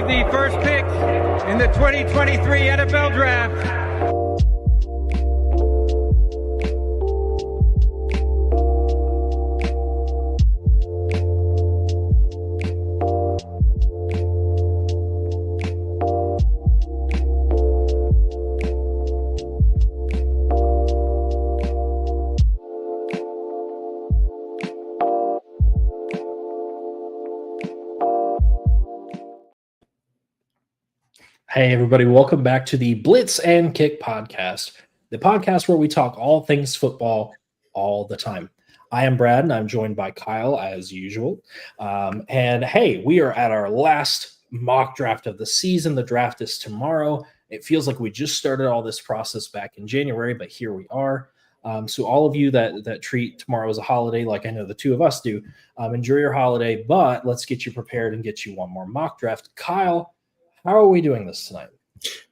with the first pick in the 2023 NFL Draft. Hey, everybody, welcome back to the Blitz and Kick podcast, the podcast where we talk all things football all the time. I am Brad, and I'm joined by Kyle, as usual. And hey, we are at our last mock draft of the season. The draft is tomorrow. It feels like we just started all this process back in January, but here we are. So all of you that treat tomorrow as a holiday, like I know the two of us do, enjoy your holiday, but let's get you prepared and get you one more mock draft. Kyle, how are we doing this tonight?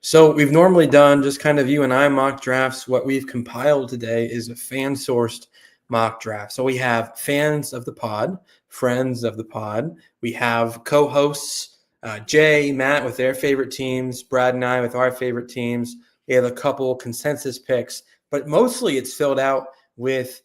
So we've normally done just kind of you and I mock drafts. What we've compiled today is a fan-sourced mock draft. So we have fans of the pod, friends of the pod. We have co-hosts, Jay, Matt with their favorite teams, Brad and I with our favorite teams. We have a couple consensus picks, but mostly it's filled out with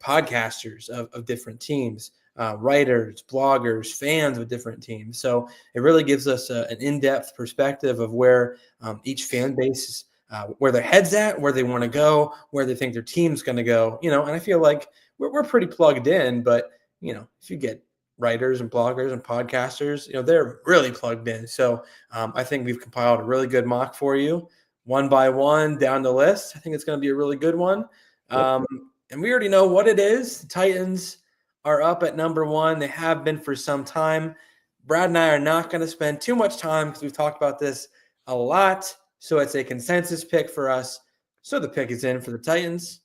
podcasters of different teams. Writers, bloggers, fans of different teams. So it really gives us an in-depth perspective of where each fan base, where their head's at, where they want to go, where they think their team's going to go. And I feel like we're pretty plugged in, but, if you get writers and bloggers and podcasters, they're really plugged in. So I think we've compiled a really good mock for you, one by one down the list. I think it's going to be a really good one. And we already know what it is. The Titans are up at number one. They have been for some time. Brad and I are not going to spend too much time because we've talked about this a lot. So it's a consensus pick for us. So the pick is in for the Titans.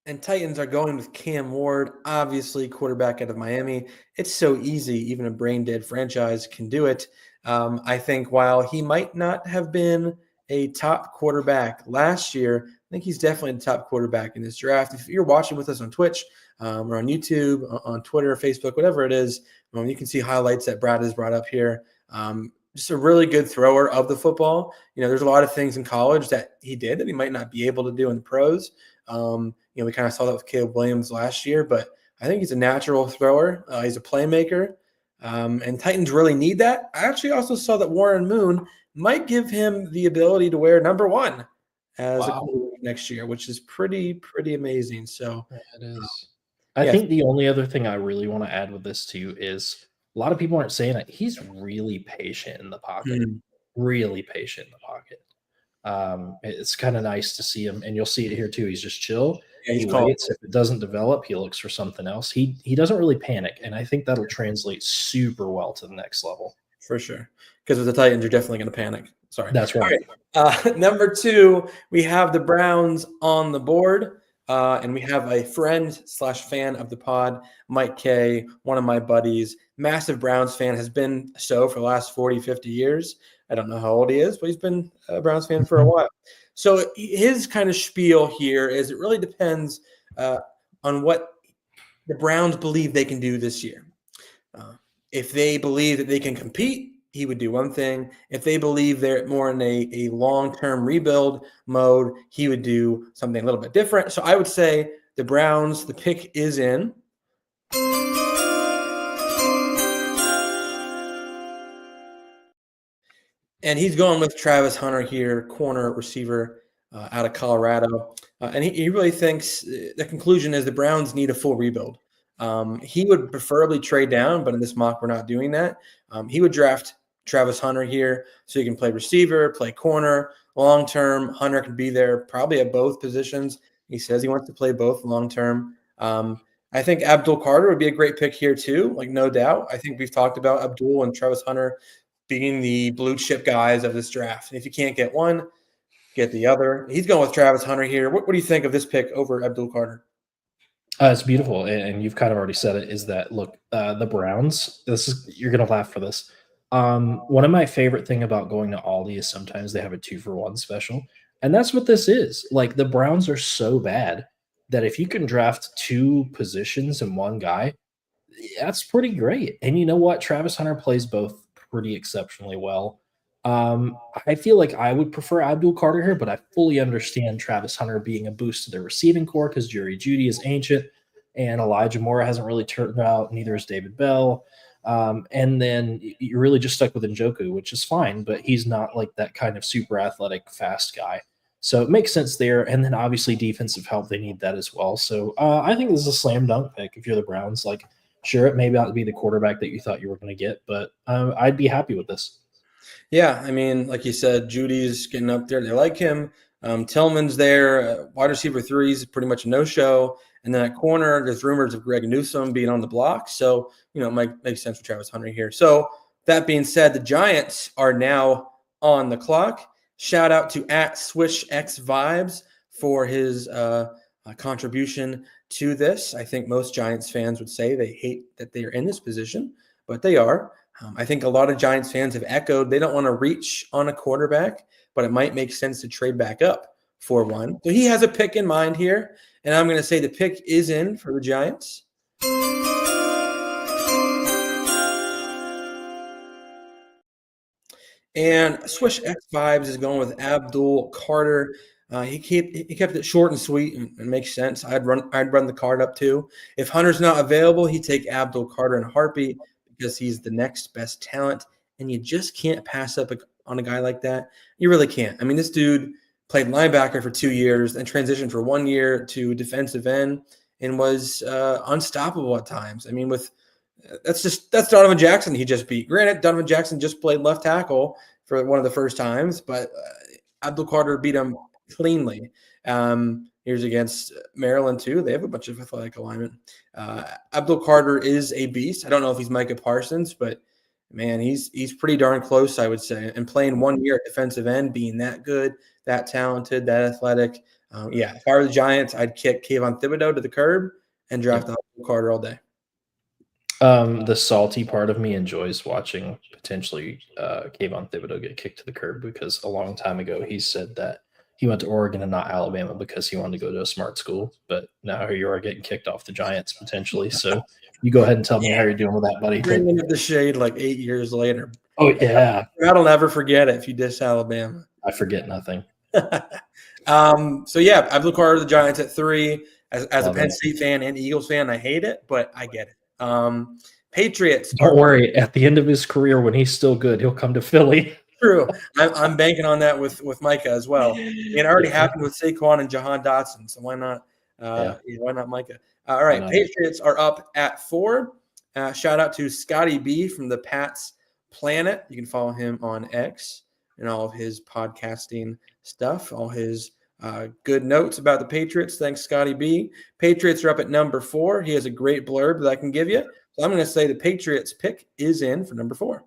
And Titans are going with Cam Ward, obviously quarterback out of Miami. It's so easy. Even a brain-dead franchise can do it. I think while he might not have been a top quarterback last year, I think he's definitely the top quarterback in this draft. If you're watching with us on Twitch or on YouTube, on Twitter, Facebook, whatever it is, you can see highlights that Brad has brought up here. Just a really good thrower of the football. There's a lot of things in college that he did that he might not be able to do in the pros. We kind of saw that with Caleb Williams last year, but I think he's a natural thrower. He's a playmaker. And Titans really need that. I actually also saw that Warren Moon might give him the ability to wear number one as a quarterback next year, which is pretty amazing. So it is. I think the only other thing I really want to add with this too is a lot of people aren't saying it. He's really patient in the pocket, really patient in the pocket. It's kind of nice to see him, and you'll see it here too. He's just chill. Yeah, he waits. If it doesn't develop, he looks for something else. He doesn't really panic, and I think that'll translate super well to the next level. For sure. Because with the Titans, you're definitely going to panic. Sorry. That's right. Number two, we have the Browns on the board. And we have a friend/fan of the pod, Mike K, one of my buddies, massive Browns fan, has been so for the last 40, 50 years. I don't know how old he is, but he's been a Browns fan for a while. So his kind of spiel here is it really depends on what the Browns believe they can do this year. If they believe that they can compete, he would do one thing. If they believe they're more in a long-term rebuild mode, he would do something a little bit different. So I would say the Browns, the pick is in. And he's going with Travis Hunter here, corner receiver out of Colorado. And he really thinks the conclusion is the Browns need a full rebuild. He would preferably trade down, but in this mock, we're not doing that. He would draft Travis Hunter here so he can play receiver, play corner. Long-term, Hunter can be there probably at both positions. He says he wants to play both long-term. I think Abdul Carter would be a great pick here too, like no doubt. I think we've talked about Abdul and Travis Hunter being the blue chip guys of this draft. And if you can't get one, get the other. He's going with Travis Hunter here. What do you think of this pick over Abdul Carter? It's beautiful, and you've kind of already said it, is that, look, the Browns, you're going to laugh for this. One of my favorite thing about going to Aldi is sometimes they have a 2-for-1 special, and that's what this is. Like, the Browns are so bad that if you can draft 2 positions in one guy, that's pretty great. And you know what? Travis Hunter plays both pretty exceptionally well. I feel like I would prefer Abdul Carter here, but I fully understand Travis Hunter being a boost to the receiving core because Jerry Jeudy is ancient and Elijah Moore hasn't really turned out. Neither is David Bell. And then you're really just stuck with Njoku, which is fine, but he's not like that kind of super athletic, fast guy. So it makes sense there. And then obviously defensive help, they need that as well. So I think this is a slam dunk pick if you're the Browns. Like, sure, it may not be the quarterback that you thought you were going to get, but I'd be happy with this. Yeah, I mean, like you said, Judy's getting up there. They like him. Tillman's there. Wide receiver 3 is pretty much a no-show. And then at corner, there's rumors of Greg Newsome being on the block. So, it might make sense for Travis Hunter here. So that being said, the Giants are now on the clock. Shout out to @SwishXVibes for his contribution to this. I think most Giants fans would say they hate that they are in this position, but they are. I think a lot of Giants fans have echoed they don't want to reach on a quarterback, but it might make sense to trade back up for one. So he has a pick in mind here, and I'm going to say the pick is in for the Giants. And Swish X Vibes is going with Abdul Carter. He kept it short and sweet and makes sense. I'd run the card up too. If Hunter's not available, he'd take Abdul Carter in a heartbeat because he's the next best talent, and you just can't pass up on a guy like that. You really can't. I mean, this dude played linebacker for 2 years and transitioned for 1 year to defensive end and was unstoppable at times. I mean, that's Donovan Jackson he just beat. Granted, Donovan Jackson just played left tackle for one of the first times, but Abdul Carter beat him cleanly. Here's against Maryland too. They have a bunch of athletic alignment. Abdul Carter is a beast. I don't know if he's Micah Parsons, but man, he's pretty darn close, I would say. And playing 1 year at defensive end, being that good, that talented, that athletic. If I were the Giants, I'd kick Kayvon Thibodeau to the curb and draft Abdul Carter all day. The salty part of me enjoys watching potentially Kayvon Thibodeau get kicked to the curb because a long time ago he said that he went to Oregon and not Alabama because he wanted to go to a smart school. But now you are getting kicked off the Giants potentially. So you go ahead and tell me how you're doing with that, buddy. Bringing up the shade like 8 years later. Oh, yeah. I'll never forget it if you diss Alabama. I forget nothing. Abdul Carter, the Giants at 3. As a Penn State fan and Eagles fan, I hate it, but I get it. Patriots. Don't worry. At the end of his career, when he's still good, he'll come to Philly. True. I'm banking on that with Micah as well. It already happened with Saquon and Jahan Dotson, so why not? Why not Micah? All right, Patriots are up at 4. Shout out to Scotty B from the Pats Planet. You can follow him on X and all of his podcasting stuff, all his good notes about the Patriots. Thanks, Scotty B. Patriots are up at number 4. He has a great blurb that I can give you. So I'm going to say the Patriots pick is in for number 4.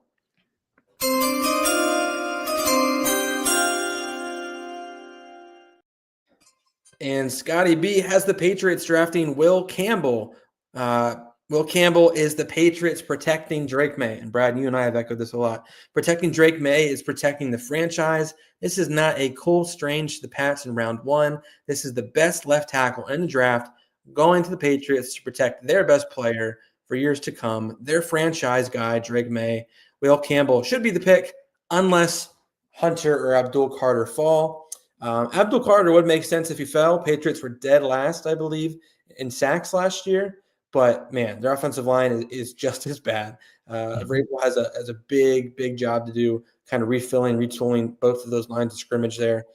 And Scotty B has the Patriots drafting Will Campbell. Will Campbell is the Patriots protecting Drake May. And Brad, you and I have echoed this a lot. Protecting Drake May is protecting the franchise. This is not a Cole Strange to the Pats in round 1. This is the best left tackle in the draft going to the Patriots to protect their best player for years to come. Their franchise guy, Drake May. Will Campbell should be the pick unless Hunter or Abdul Carter fall. Abdul Carter would make sense if he fell. Patriots were dead last, I believe, in sacks last year. But, man, their offensive line is just as bad. Vrabel has a big job to do, kind of retooling both of those lines of scrimmage there.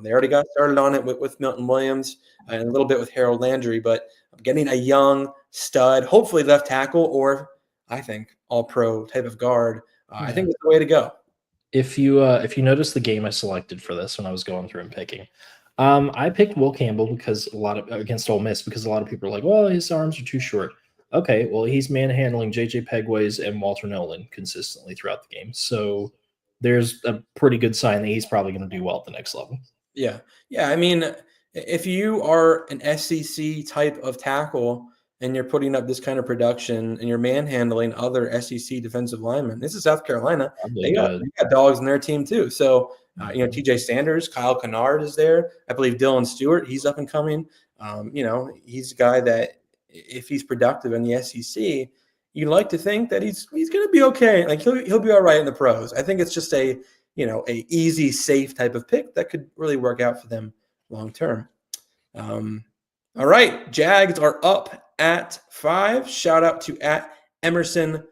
They already got started on it with Milton Williams and a little bit with Harold Landry. But getting a young stud, hopefully left tackle or, I think, all-pro type of guard, I think that's the way to go. If you notice the game I selected for this when I was going through and picking, I picked Will Campbell because against Ole Miss because a lot of people are like, well, his arms are too short. Okay, well, he's manhandling J.J. Pegways and Walter Nolan consistently throughout the game. So there's a pretty good sign that he's probably going to do well at the next level. Yeah. I mean, if you are an SEC type of tackle and you're putting up this kind of production and you're manhandling other SEC defensive linemen, this is South Carolina. They got dogs in their team too. So TJ Sanders, Kyle Kennard is there. I believe Dylan Stewart, he's up and coming. He's a guy that if he's productive in the SEC, you like to think that he's going to be okay. Like he'll be all right in the pros. I think it's just a easy, safe type of pick that could really work out for them long term. All right, Jags are up at 5. Shout out to @Emerson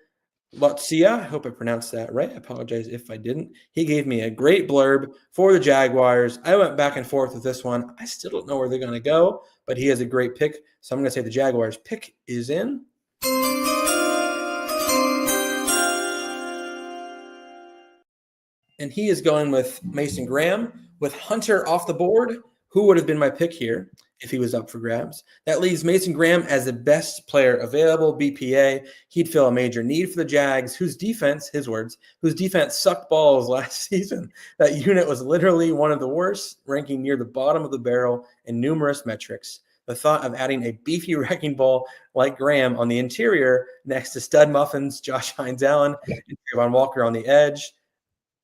Lutzia. I hope I pronounced that right. I apologize if I didn't. He gave me a great blurb for the Jaguars. I went back and forth with this one. I still don't know where they're going to go, but he has a great pick. So I'm going to say the Jaguars pick is in. And he is going with Mason Graham. With Hunter off the board, who would have been my pick here if he was up for grabs? That leaves Mason Graham as the best player available, BPA. He'd fill a major need for the Jags, whose defense, his words, whose defense sucked balls last season. That unit was literally one of the worst, ranking near the bottom of the barrel in numerous metrics. The thought of adding a beefy wrecking ball like Graham on the interior next to stud muffins, Josh Hines-Allen, and Trayvon Walker on the edge,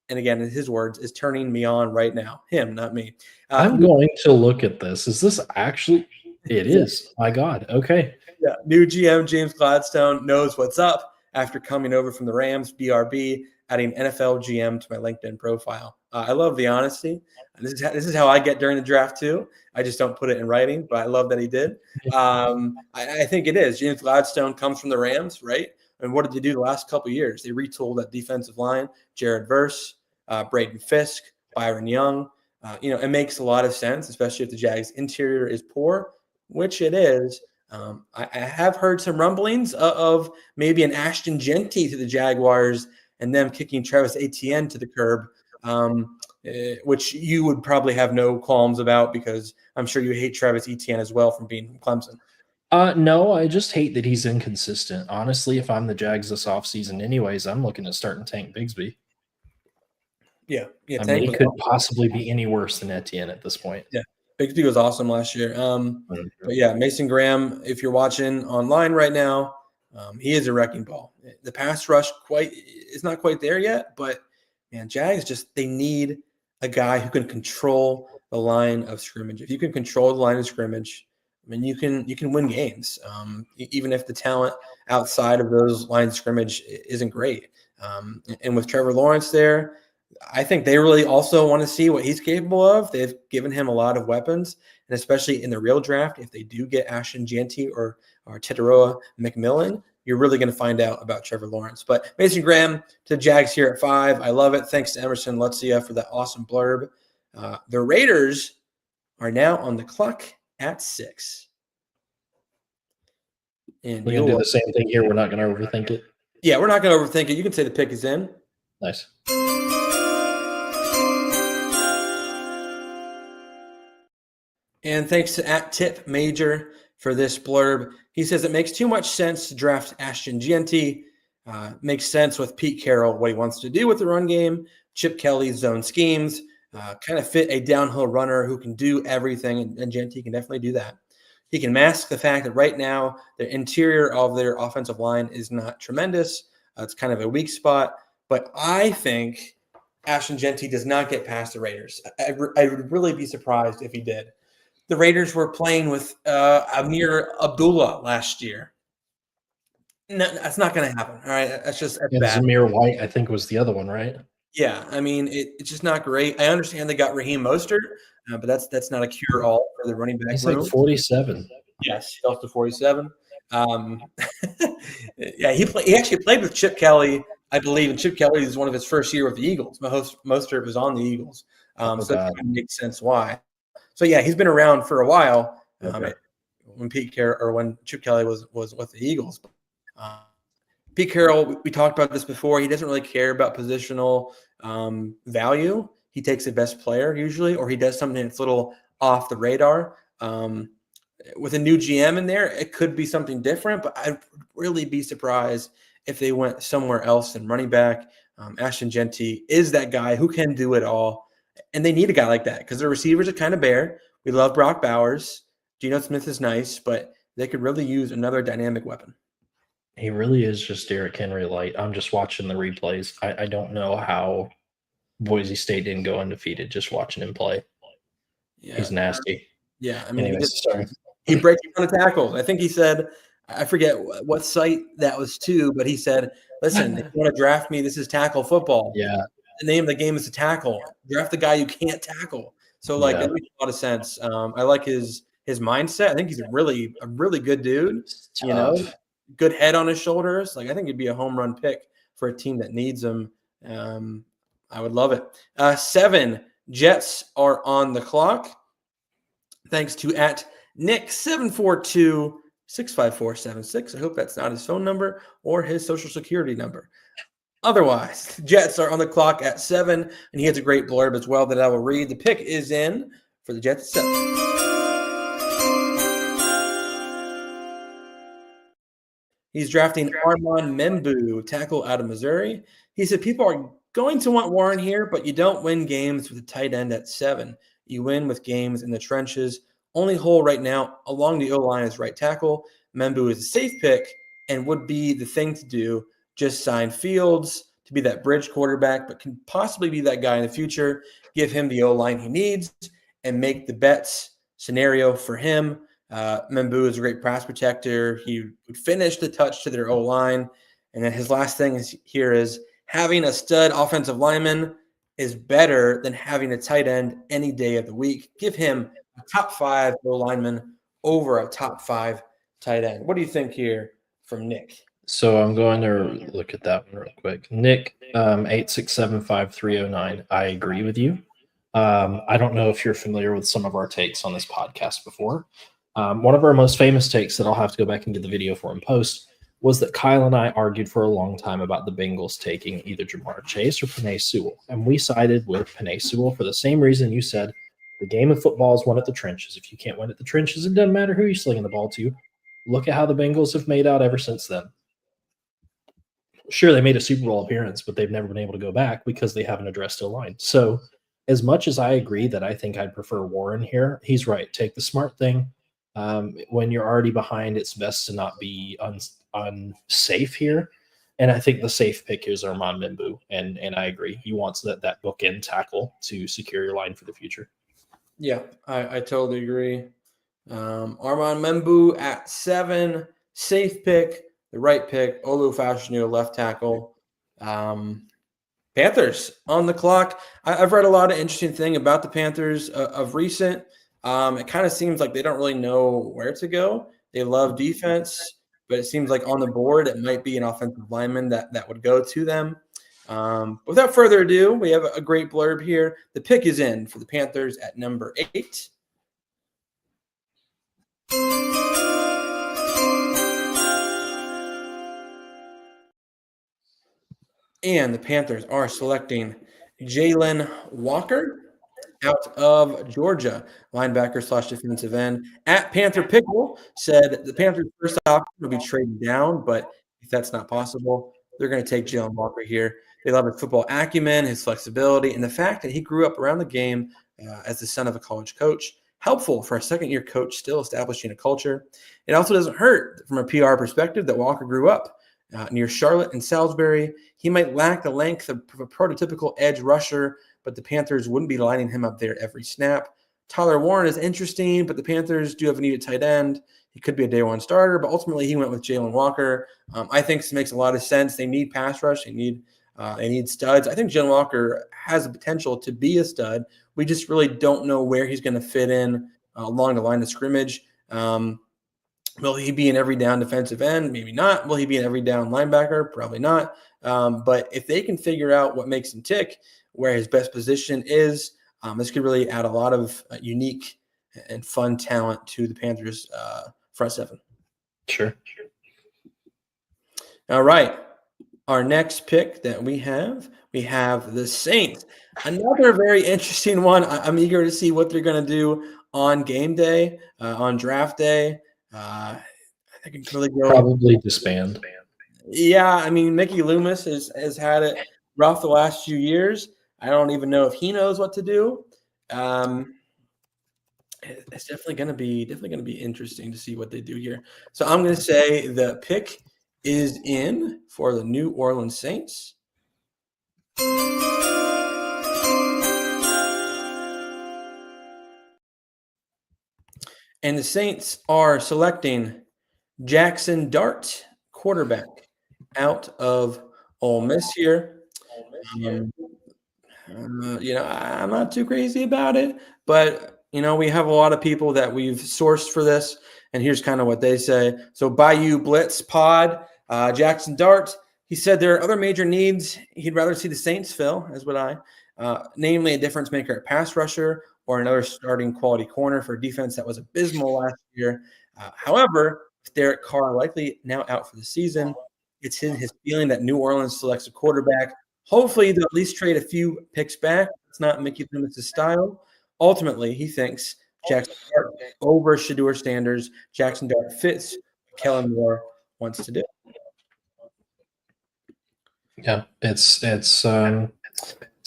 and again, in his words, is turning me on right now. Him, not me. I'm going to look at this. Is this actually? It is. My God. Okay. Yeah. New GM James Gladstone knows what's up after coming over from the Rams, BRB, adding NFL GM to my LinkedIn profile. I love the honesty. This is how I get during the draft too. I just don't put it in writing, but I love that he did. I think it is. James Gladstone comes from the Rams, right? And what did they do the last couple of years? They retooled that defensive line. Jared Verse, Braden Fisk, Byron Young. It makes a lot of sense, especially if the Jags' interior is poor, which it is. I have heard some rumblings of maybe an Ashton Jeanty to the Jaguars and them kicking Travis Etienne to the curb, which you would probably have no qualms about because I'm sure you hate Travis Etienne as well from being from Clemson. No, I just hate that he's inconsistent. Honestly, if I'm the Jags this offseason anyways, I'm looking at starting Tank Bigsby. Yeah. I mean, he could possibly be any worse than Etienne at this point. Yeah. Bigsby was awesome last year. But yeah, Mason Graham, if you're watching online right now, he is a wrecking ball. The pass rush is not quite there yet, but man, Jags they need a guy who can control the line of scrimmage. If you can control the line of scrimmage, I mean, you can win games, even if the talent outside of those lines of scrimmage isn't great. And with Trevor Lawrence there, I think they really also want to see what he's capable of. They've given him a lot of weapons, and especially in the real draft, if they do get Ashton Jeanty or Titaroa McMillan, you're really going to find out about Trevor Lawrence. But Mason Graham to the Jags here at 5. I love it. Thanks to Emerson Lutzia for that awesome blurb. The Raiders are now on the clock at 6. And we're going to do the same thing here. We're not going to overthink it. Yeah, we're not going to overthink it. You can say the pick is in. Nice. And thanks to @TipMajor for this blurb. He says it makes too much sense to draft Ashton Jeanty. Makes sense with Pete Carroll, what he wants to do with the run game, Chip Kelly's zone schemes, kind of fit a downhill runner who can do everything, and Jeanty can definitely do that. He can mask the fact that right now the interior of their offensive line is not tremendous. It's kind of a weak spot. But I think Ashton Jeanty does not get past the Raiders. I would really be surprised if he did. The Raiders were playing with Amir Abdullah last year. No, that's not going to happen. All right, that's bad. Zamir White, I think, was the other one, right? Yeah, I mean, it's just not great. I understand they got Raheem Mostert, but that's not a cure-all for the running back. He's like 47. Yes, he's also 47. Yeah, he actually played with Chip Kelly, I believe, and Chip Kelly is one of his first year with the Eagles. Mostert was on the Eagles, so that makes sense why. So yeah, he's been around for a while. When Pete Carroll or when Chip Kelly was with the Eagles. Pete Carroll, we talked about this before. He doesn't really care about positional value. He takes the best player usually, or he does something that's a little off the radar. With a new GM in there, it could be something different, but I'd really be surprised if they went somewhere else than running back. Ashton Jeanty is that guy who can do it all. And they need a guy like that because their receivers are kind of bare. We love Brock Bowers. Geno Smith is nice, but they could really use another dynamic weapon. He really is just Derrick Henry light. I'm just watching the replays. I don't know how Boise State didn't go undefeated just watching him play. Yeah. He's nasty. Yeah. I mean, Anyways, sorry. he breaks a ton of tackles. I think he said, I forget what site that was to, but he said, listen, if you want to draft me, this is tackle football. Yeah. The name of the game is to tackle. Draft the guy you can't tackle. So, like, Yeah. that makes a lot of sense. I like his mindset. I think he's a really good dude. You know, good head on his shoulders. Like, I think he'd be a home run pick for a team that needs him. I would love it. 7 Jets are on the clock. Thanks to @Nick742-65476. I hope that's not his phone number or his social security number. Otherwise, Jets are on the clock at 7, and he has a great blurb as well that I will read. The pick is in for the Jets at 7. He's drafting Armand Membu, tackle out of Missouri. He said, people are going to want Warren here, but you don't win games with a tight end at 7. You win with games in the trenches. Only hole right now along the O-line is right tackle. Membu is a safe pick and would be the thing to do. Just sign Fields to be that bridge quarterback, but can possibly be that guy in the future. Give him the O-line he needs and make the bets scenario for him. Membu is a great pass protector. He would finish the touch to their O-line. And then his last thing is having a stud offensive lineman is better than having a tight end any day of the week. Give him a top 5 O-lineman over a top 5 tight end. What do you think here from Nick? So I'm going to look at that one real quick. Nick, 8675309. I agree with you. I don't know if you're familiar with some of our takes on this podcast before. One of our most famous takes that I'll have to go back and get the video for and post was that Kyle and I argued for a long time about the Bengals taking either Jamar Chase or Penei Sewell. And we sided with Penei Sewell for the same reason you said. The game of football is won at the trenches. If you can't win at the trenches, it doesn't matter who you're slinging the ball to. Look at how the Bengals have made out ever since then. Sure, they made a Super Bowl appearance, but they've never been able to go back because they haven't addressed a line. So as much as I agree that I think I'd prefer Warren here, he's right. Take the smart thing. When you're already behind, it's best to not be unsafe here. And I think the safe pick is Armand Membu. And I agree. He wants that bookend tackle to secure your line for the future. Yeah, I totally agree. Armand Membu at 7, safe pick, the right pick, Olu Fashanu, left tackle. Panthers on the clock. I've read a lot of interesting thing about the Panthers of recent. It kind of seems like they don't really know where to go. They love defense, but it seems like on the board it might be an offensive lineman that would go to them. Without further ado, we have a great blurb here. The pick is in for the Panthers at number 8. And the Panthers are selecting Jalen Walker out of Georgia, linebacker / defensive end. At Panther Pickle said the Panthers' first option will be trading down, but if that's not possible, they're going to take Jalen Walker here. They love his football acumen, his flexibility, and the fact that he grew up around the game as the son of a college coach. Helpful for a second-year coach still establishing a culture. It also doesn't hurt from a PR perspective that Walker grew up near Charlotte and Salisbury. He might lack the length of a prototypical edge rusher, but the Panthers wouldn't be lining him up there every snap. Tyler Warren is interesting, but the Panthers do have a needed tight end. He could be a day one starter, but ultimately he went with Jalen Walker. I think this makes a lot of sense. They need pass rush. They need studs. I think Jalen Walker has the potential to be a stud. We just really don't know where he's going to fit in along the line of scrimmage. Will he be an every down defensive end? Maybe not. Will he be an every down linebacker? Probably not. But if they can figure out what makes him tick, where his best position is, this could really add a lot of unique and fun talent to the Panthers front seven. Sure. All right. Our next pick that we have the Saints. Another very interesting one. I'm eager to see what they're going to do on game day, on draft day. I think it can really go. Probably disband. Yeah, I mean, Mickey Loomis has had it rough the last few years. I don't even know if he knows what to do. It's definitely going to be interesting to see what they do here. So I'm going to say the pick is in for the New Orleans Saints. And the Saints are selecting Jackson Dart, quarterback, out of Ole Miss here. Um, I'm not too crazy about it, but we have a lot of people that we've sourced for this, and here's kind of what they say. So, Bayou Blitz Pod, Jackson Dart. He said there are other major needs he'd rather see the Saints fill, as would I, namely a difference maker at pass rusher or another starting quality corner for a defense that was abysmal last year. However, with Derek Carr likely now out for the season, it's in his feeling that New Orleans selects a quarterback. Hopefully, they'll at least trade a few picks back. It's not Mickey Loomis' style. Ultimately, he thinks Jackson Dart over Shedeur Sanders. Jackson Dart fits what Kellen Moore wants to do. Yeah, it's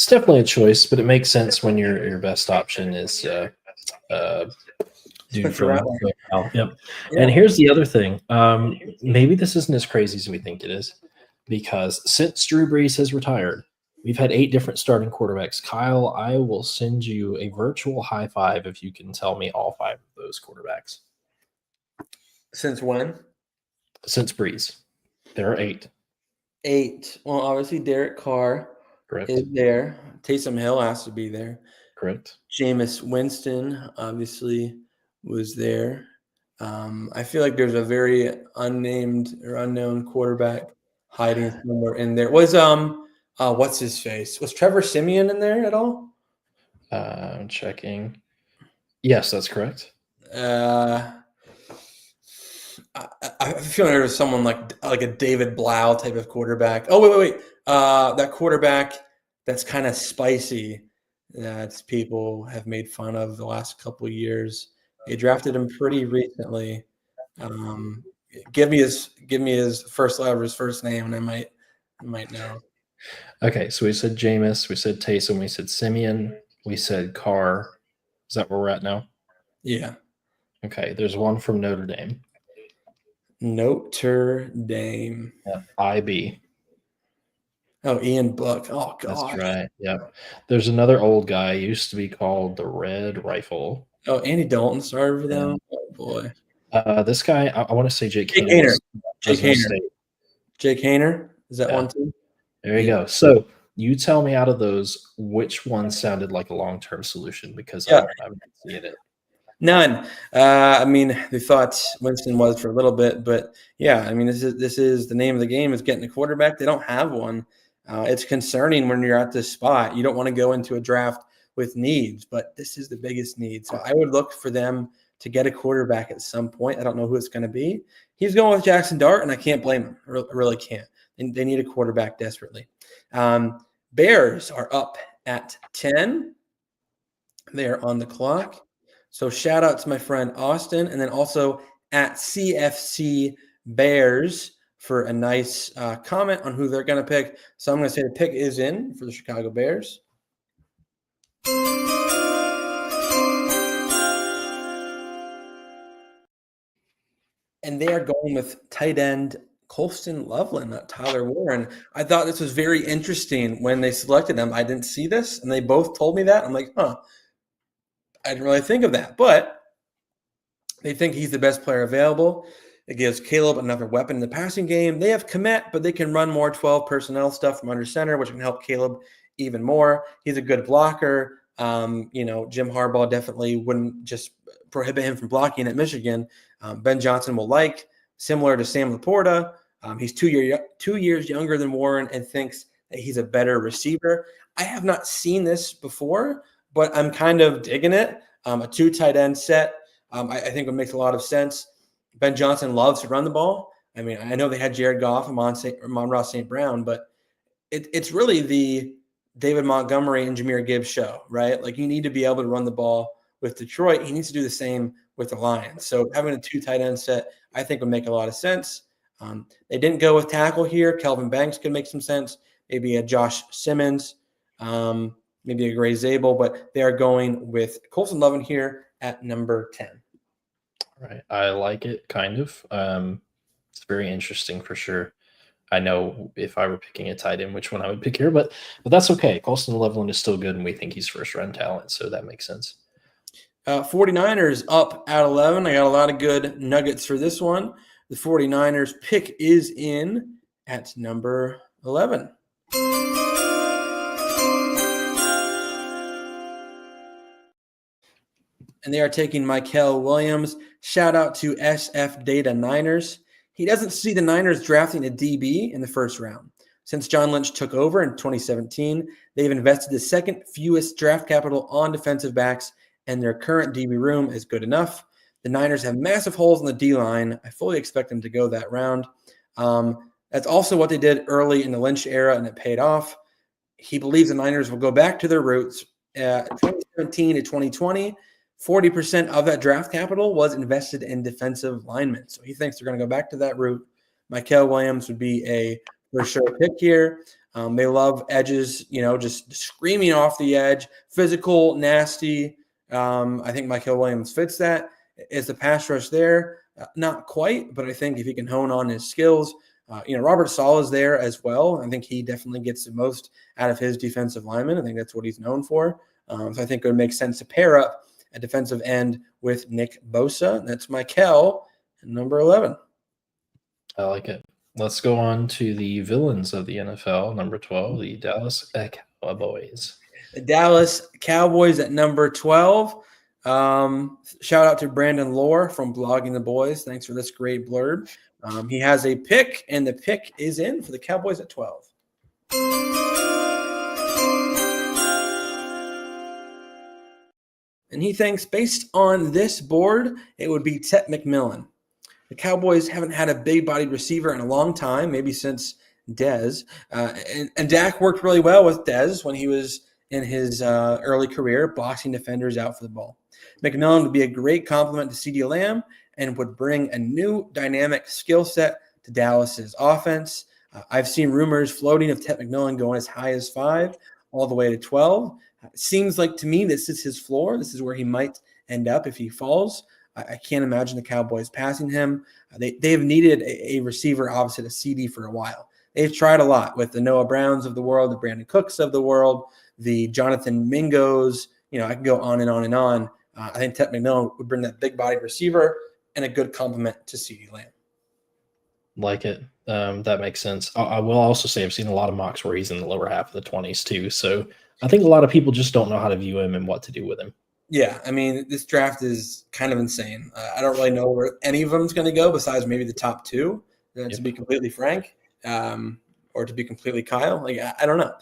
definitely a choice, but it makes sense when your best option is dude from Yep. Yep. And here's the other thing. Maybe this isn't as crazy as we think it is, because since Drew Brees has retired, we've had 8 different starting quarterbacks. Kyle, I will send you a virtual high five if you can tell me all 5 of those quarterbacks. Since when? Since Brees. There are 8. 8. Well, obviously, Derek Carr Correct. is there. Taysom Hill has to be there. Correct. Jameis Winston obviously was there. I feel like there's a very unnamed or unknown quarterback hiding somewhere in there. Was what's his face? Was Trevor Siemian in there at all? I'm checking. Yes, that's correct. I feel like there was someone like a David Blau type of quarterback. Oh wait. That quarterback that's kind of spicy that people have made fun of the last couple of years. They drafted him pretty recently. Give me his first letter, his first name, and I might know. Okay, so we said Jameis, we said Taysom, we said Simeon, we said Carr. Is that where we're at now? Yeah. Okay, there's one from Notre Dame. Notre Dame. Yeah, IB. Oh, Ian Book. Oh, God. That's right. Yep. There's another old guy, used to be called the Red Rifle. Oh, Andy Dalton started for them. Oh, boy. This guy, I want to say Jake Haener. Jake Haener. State. Jake Haener. Is that one too? There you go. So you tell me out of those, which one sounded like a long-term solution? Because I'm not seeing it. None. I mean, they thought Winston was for a little bit, but yeah, I mean, this is the name of the game is getting a quarterback. They don't have one. It's concerning when you're at this spot. You don't want to go into a draft with needs, but this is the biggest need. So I would look for them to get a quarterback at some point. I don't know who it's going to be. He's going with Jackson Dart, and I can't blame him. I really can't. They need a quarterback desperately. Bears are up at 10. They are on the clock. So shout out to my friend Austin, and then also at CFC Bears for a nice comment on who they're going to pick. So I'm going to say the pick is in for the Chicago Bears. And they are going with tight end Colston Loveland, not Tyler Warren. I thought this was very interesting when they selected him. I didn't see this, and they both told me that. I'm like, I didn't really think of that. But they think he's the best player available. It gives Caleb another weapon in the passing game. They have Komet, but they can run more 12 personnel stuff from under center, which can help Caleb even more. He's a good blocker. Jim Harbaugh definitely wouldn't just prohibit him from blocking at Michigan. Ben Johnson will like, similar to Sam Laporta. He's 2 years younger than Warren and thinks that he's a better receiver. I have not seen this before, but I'm kind of digging it. A 2 tight end set, I think it makes a lot of sense. Ben Johnson loves to run the ball. I mean, I know they had Jared Goff and Amon-Ra St. Brown, but it's really the David Montgomery and Jahmyr Gibbs show, right? Like, you need to be able to run the ball with Detroit. He needs to do the same with the Lions. So having a 2 tight end set, I think would make a lot of sense. They didn't go with tackle here. Kelvin Banks could make some sense. Maybe a Josh Simmons, maybe a Gray Zabel, but they are going with Colston Loveland here at number 10. Right. I like it, kind of. It's very interesting for sure. I know if I were picking a tight end, which one I would pick here, but that's okay. Colston Loveland is still good, and we think he's first-round talent, so that makes sense. 49ers up at 11. I got a lot of good nuggets for this one. The 49ers pick is in at number 11. And they are taking Mykel Williams. Shout out to SF Data Niners. He doesn't see the Niners drafting a DB in the first round. Since John Lynch took over in 2017, they've invested the second fewest draft capital on defensive backs, and their current DB room is good enough. The Niners have massive holes in the D-line. I fully expect them to go that round. That's also what they did early in the Lynch era, and it paid off. He believes the Niners will go back to their roots. 2017 to 2020, 40% of that draft capital was invested in defensive linemen. So he thinks they're going to go back to that route. Mykel Williams would be a for sure pick here. They love edges, just screaming off the edge, physical, nasty. I think Mykel Williams fits that. Is the pass rush there? Not quite, but I think if he can hone on his skills, Robert Saleh is there as well. I think he definitely gets the most out of his defensive lineman. I think that's what he's known for. So I think it would make sense to pair up a defensive end with Nick Bosa. That's Mykel, number 11. I like it. Let's go on to the villains of the NFL, number 12, the Dallas Cowboys. The Dallas Cowboys at number 12. Shout out to Brandon Lohr from Blogging the Boys. Thanks for this great blurb. He has a pick, and the pick is in for the Cowboys at 12. And he thinks, based on this board, it would be Ted McMillan. The Cowboys haven't had a big-bodied receiver in a long time, maybe since Dez. And Dak worked really well with Dez when he was in his early career, boxing defenders out for the ball. McMillan would be a great complement to CeeDee Lamb and would bring a new dynamic skill set to Dallas's offense. I've seen rumors floating of Ted McMillan going as high as 5 all the way to 12. It seems like to me this is his floor. This is where he might end up if he falls. I can't imagine the Cowboys passing him. They have needed a receiver opposite of CD for a while. They've tried a lot with the Noah Browns of the world, the Brandon Cooks of the world, the Jonathan Mingos. I can go on and on and on. I think Ted McMillan would bring that big-bodied receiver and a good complement to CeeDee Lamb. Like it. That makes sense. I will also say I've seen a lot of mocks where he's in the lower half of the 20s too. So I think a lot of people just don't know how to view him and what to do with him. Yeah, I mean, this draft is kind of insane. I don't really know where any of them is going to go besides maybe the top 2, to be completely frank, or to be completely Kyle. I don't know.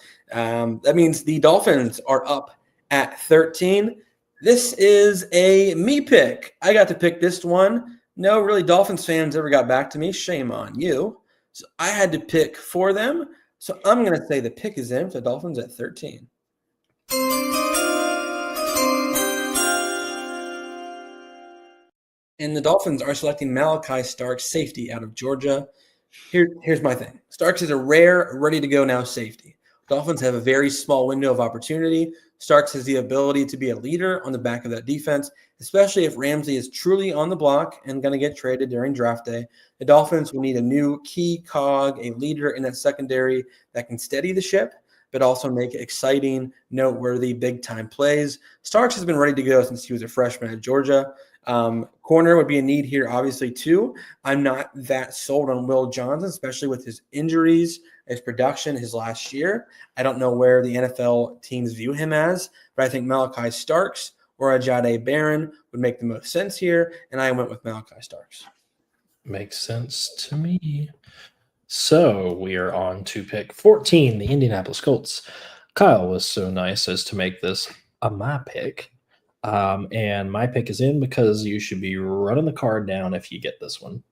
That means the Dolphins are up at 13. This is a me pick. I got to pick this one. No, really, Dolphins fans ever got back to me. Shame on you. So I had to pick for them. So I'm going to say the pick is in for the Dolphins at 13. And the Dolphins are selecting Malachi Starks, safety out of Georgia. Here's my thing. Starks is a rare, ready-to-go-now safety. Dolphins have a very small window of opportunity. Starks has the ability to be a leader on the back of that defense, especially if Ramsey is truly on the block and going to get traded during draft day. The Dolphins will need a new key cog, a leader in that secondary that can steady the ship, but also make exciting, noteworthy, big-time plays. Starks has been ready to go since he was a freshman at Georgia. Corner would be a need here, obviously, too. I'm not that sold on Will Johnson, especially with his injuries, his production, his last year. I don't know where the NFL teams view him as, but I think Malachi Starks or Ajay Barron would make the most sense here, and I went with Malachi Starks. Makes sense to me. So we are on to pick 14, the Indianapolis Colts. Kyle was so nice as to make this my pick. And my pick is in because you should be running the card down if you get this one.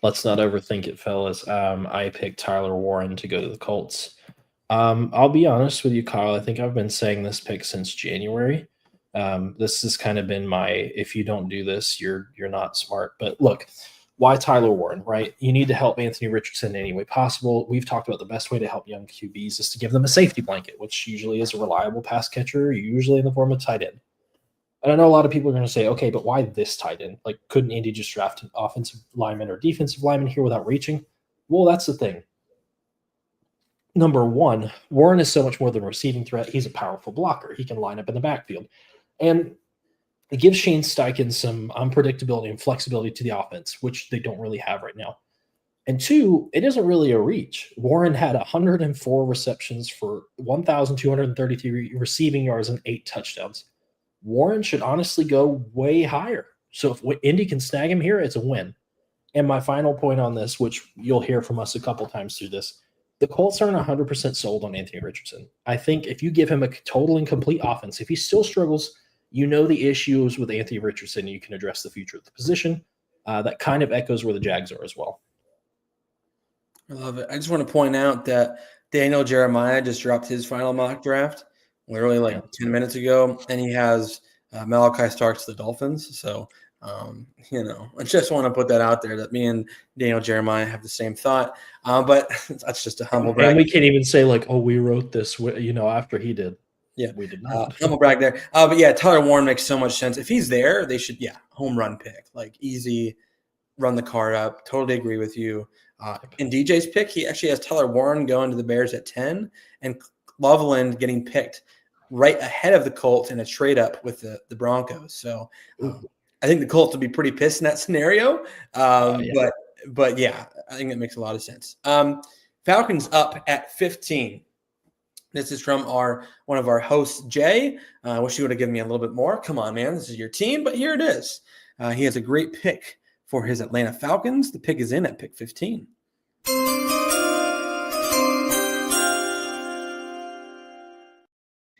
Let's not overthink it, fellas. I picked Tyler Warren to go to the Colts. I'll be honest with you, Kyle. I think I've been saying this pick since January. This has kind of been my, if you don't do this, you're not smart. But look, why Tyler Warren, right? You need to help Anthony Richardson in any way possible. We've talked about the best way to help young QBs is to give them a safety blanket, which usually is a reliable pass catcher, usually in the form of tight end. And I know a lot of people are going to say, okay, but why this tight end? Like, couldn't Andy just draft an offensive lineman or defensive lineman here without reaching? Well, that's the thing. number one, Warren is so much more than a receiving threat. He's a powerful blocker. He can line up in the backfield. And it gives Shane Steichen some unpredictability and flexibility to the offense, which they don't really have right now. And two, it isn't really a reach. Warren had 104 receptions for 1,233 receiving yards and 8 touchdowns. Warren should honestly go way higher. So if Indy can snag him here, it's a win. And my final point on this, which you'll hear from us a couple times through this, the Colts aren't 100% sold on Anthony Richardson. I think if you give him a total and complete offense, if he still struggles, you know the issues with Anthony Richardson, you can address the future of the position. That kind of echoes where the Jags are as well. I love it. I just want to point out that Daniel Jeremiah just dropped his final mock draft literally 10 minutes ago, and he has Malachi Starks to the Dolphins. So, I just want to put that out there that me and Daniel Jeremiah have the same thought. But that's just a humble brag. And we can't even say we wrote this, after he did. Yeah, we did not. Humble brag there. But yeah, Tyler Warren makes so much sense. If he's there, they should, home run pick, easy, run the card up. Totally agree with you. In DJ's pick, he actually has Tyler Warren going to the Bears at 10 and Loveland getting picked right ahead of the Colts in a trade up with the Broncos. So I think the Colts will be pretty pissed in that scenario. But yeah, I think it makes a lot of sense. Falcons up at 15. This is from one of our hosts, Jay. I wish you would have given me a little bit more. Come on, man. This is your team, but here it is. He has a great pick for his Atlanta Falcons. The pick is in at pick 15.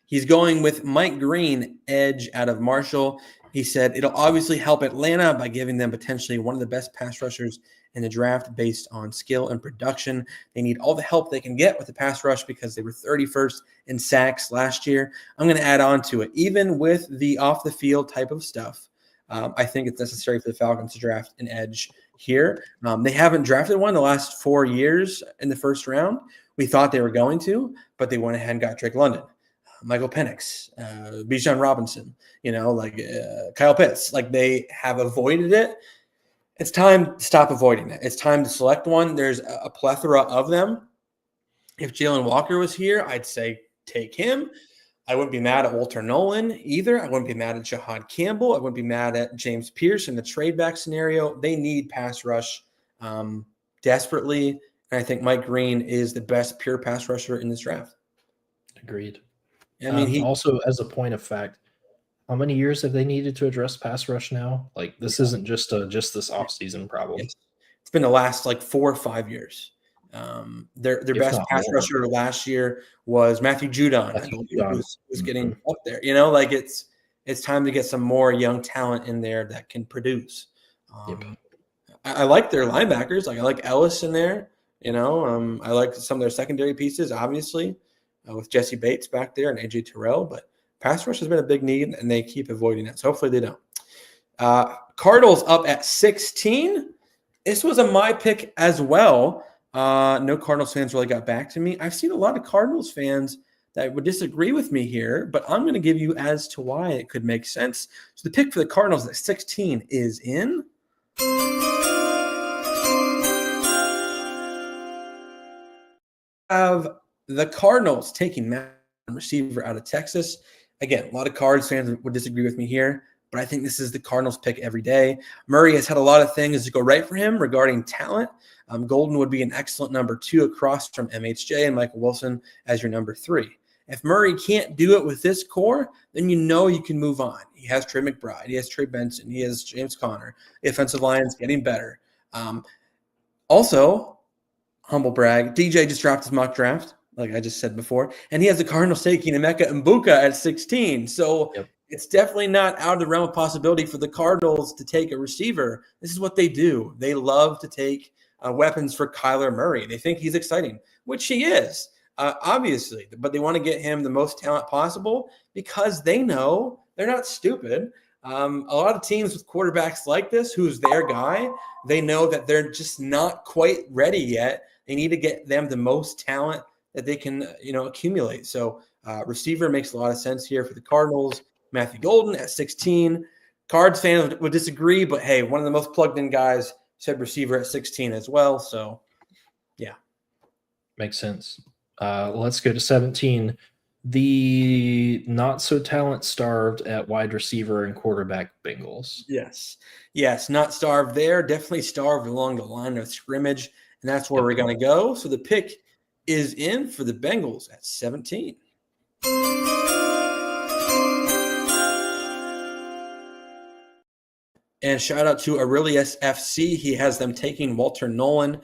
He's going with Mike Green, edge out of Marshall. He said it'll obviously help Atlanta by giving them potentially one of the best pass rushers in the draft based on skill and production. They need all the help they can get with the pass rush because they were 31st in sacks last year. I'm going to add on to it. Even with the off-the-field type of stuff, I think it's necessary for the Falcons to draft an edge here. They haven't drafted one the last 4 years in the first round. We thought they were going to, but they went ahead and got Drake London, Michael Penix, Bijan Robinson, Kyle Pitts. They have avoided it. It's time to stop avoiding it. It's time to select one. There's a plethora of them. If Jalen Walker was here, I'd say take him. I wouldn't be mad at Walter Nolan either. I wouldn't be mad at Jahad Campbell. I wouldn't be mad at James Pierce in the trade back scenario. They need pass rush desperately. And I think Mike Green is the best pure pass rusher in this draft. Agreed. I mean, he also, as a point of fact, how many years have they needed to address pass rush now? This isn't just this offseason problem. It's been the last 4 or 5 years. Their best pass rusher last year was Matthew Judon. Was getting up there. It's time to get some more young talent in there that can produce. I like their linebackers. I like Ellis in there. I like some of their secondary pieces, obviously, with Jesse Bates back there and AJ Terrell. But pass rush has been a big need, and they keep avoiding it. So hopefully they don't. Cardinals up at 16. This was my pick as well. No Cardinals fans really got back to me. I've seen a lot of Cardinals fans that would disagree with me here, but I'm going to give you as to why it could make sense. So the pick for the Cardinals at 16 is in. Have the Cardinals taking Matt receiver out of Texas. Again, a lot of Cards fans would disagree with me here, but I think this is the Cardinals pick every day. Murray has had a lot of things to go right for him regarding talent. Golden would be an excellent number 2 across from MHJ and Michael Wilson as your number 3. If Murray can't do it with this core, then you can move on. He has Trey McBride. He has Trey Benson. He has James Conner. The offensive line is getting better. Also, humble brag, DJ just dropped his mock draft, like I just said before, and he has the Cardinals taking Emeka Mbuka at 16. So It's definitely not out of the realm of possibility for the Cardinals to take a receiver. This is what they do. They love to take weapons for Kyler Murray. They think he's exciting, which he is, obviously. But they want to get him the most talent possible because they know they're not stupid. A lot of teams with quarterbacks like this, who's their guy, they know that they're just not quite ready yet. They need to get them the most talent that they can, accumulate. So receiver makes a lot of sense here for the Cardinals. Matthew Golden at 16. Cards fans would disagree, but hey, one of the most plugged-in guys said receiver at 16 as well. So, yeah. Makes sense. Let's go to 17. The not so talent starved at wide receiver and quarterback Bengals. Yes, not starved there. Definitely starved along the line of scrimmage, and that's where Yep. we're going to go. So the pick is in for the Bengals at 17. And shout out to Aurelius FC. He has them taking Walter Nolan,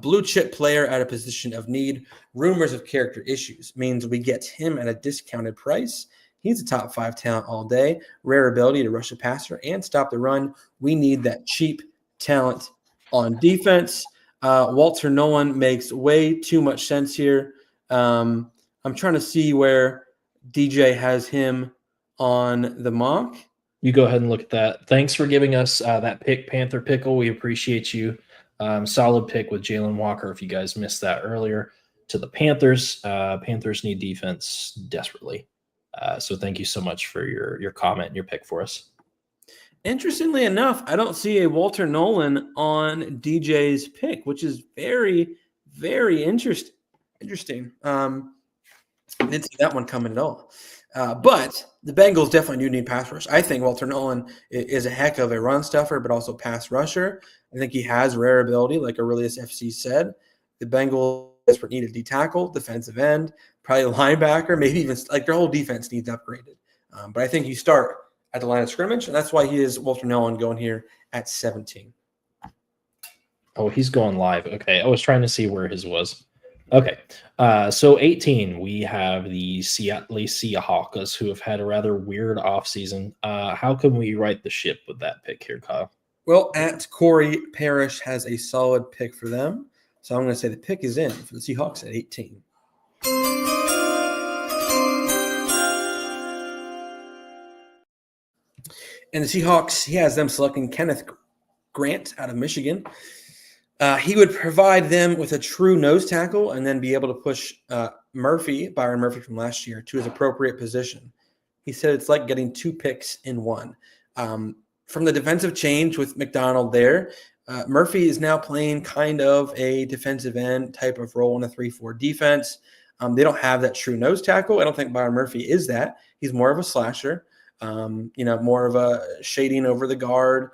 blue chip player at a position of need. Rumors of character issues means we get him at a discounted price. He's a top 5 talent all day. Rare ability to rush a passer and stop the run. We need that cheap talent on defense. Walter Nolan makes way too much sense here. I'm trying to see where DJ has him on the mock. You go ahead and look at that. Thanks for giving us that pick, Panther Pickle. We appreciate you. Solid pick with Jalen Walker. If you guys missed that earlier, to the Panthers. Panthers need defense desperately. So thank you so much for your comment and your pick for us. Interestingly enough, I don't see a Walter Nolan on DJ's pick, which is very, very interesting. I didn't see that one coming at all. But the Bengals definitely do need pass rush. I think Walter Nolan is a heck of a run stuffer, but also pass rusher. I think he has rare ability, like Aurelius FC said. The Bengals need a D-tackle, defensive end, probably a linebacker, maybe even like their whole defense needs upgraded. But I think you start at the line of scrimmage, and that's why he is Walter Nolan going here at 17. Oh, he's going live. Okay, I was trying to see where his was. Okay, so 18, we have the Seattle Seahawks, who have had a rather weird offseason. How can we right the ship with that pick here, Kyle? Well, at Corey Parrish has a solid pick for them. So I'm going to say the pick is in for the Seahawks at 18. And the Seahawks, he has them selecting Kenneth Grant out of Michigan. He would provide them with a true nose tackle and then be able to push Byron Murphy from last year to his appropriate position. He said it's like getting 2 picks in one. From the defensive change with McDonald there, Murphy is now playing kind of a defensive end type of role in a 3-4 defense. They don't have that true nose tackle. I don't think Byron Murphy is that. He's more of a slasher, more of a shading over the guard,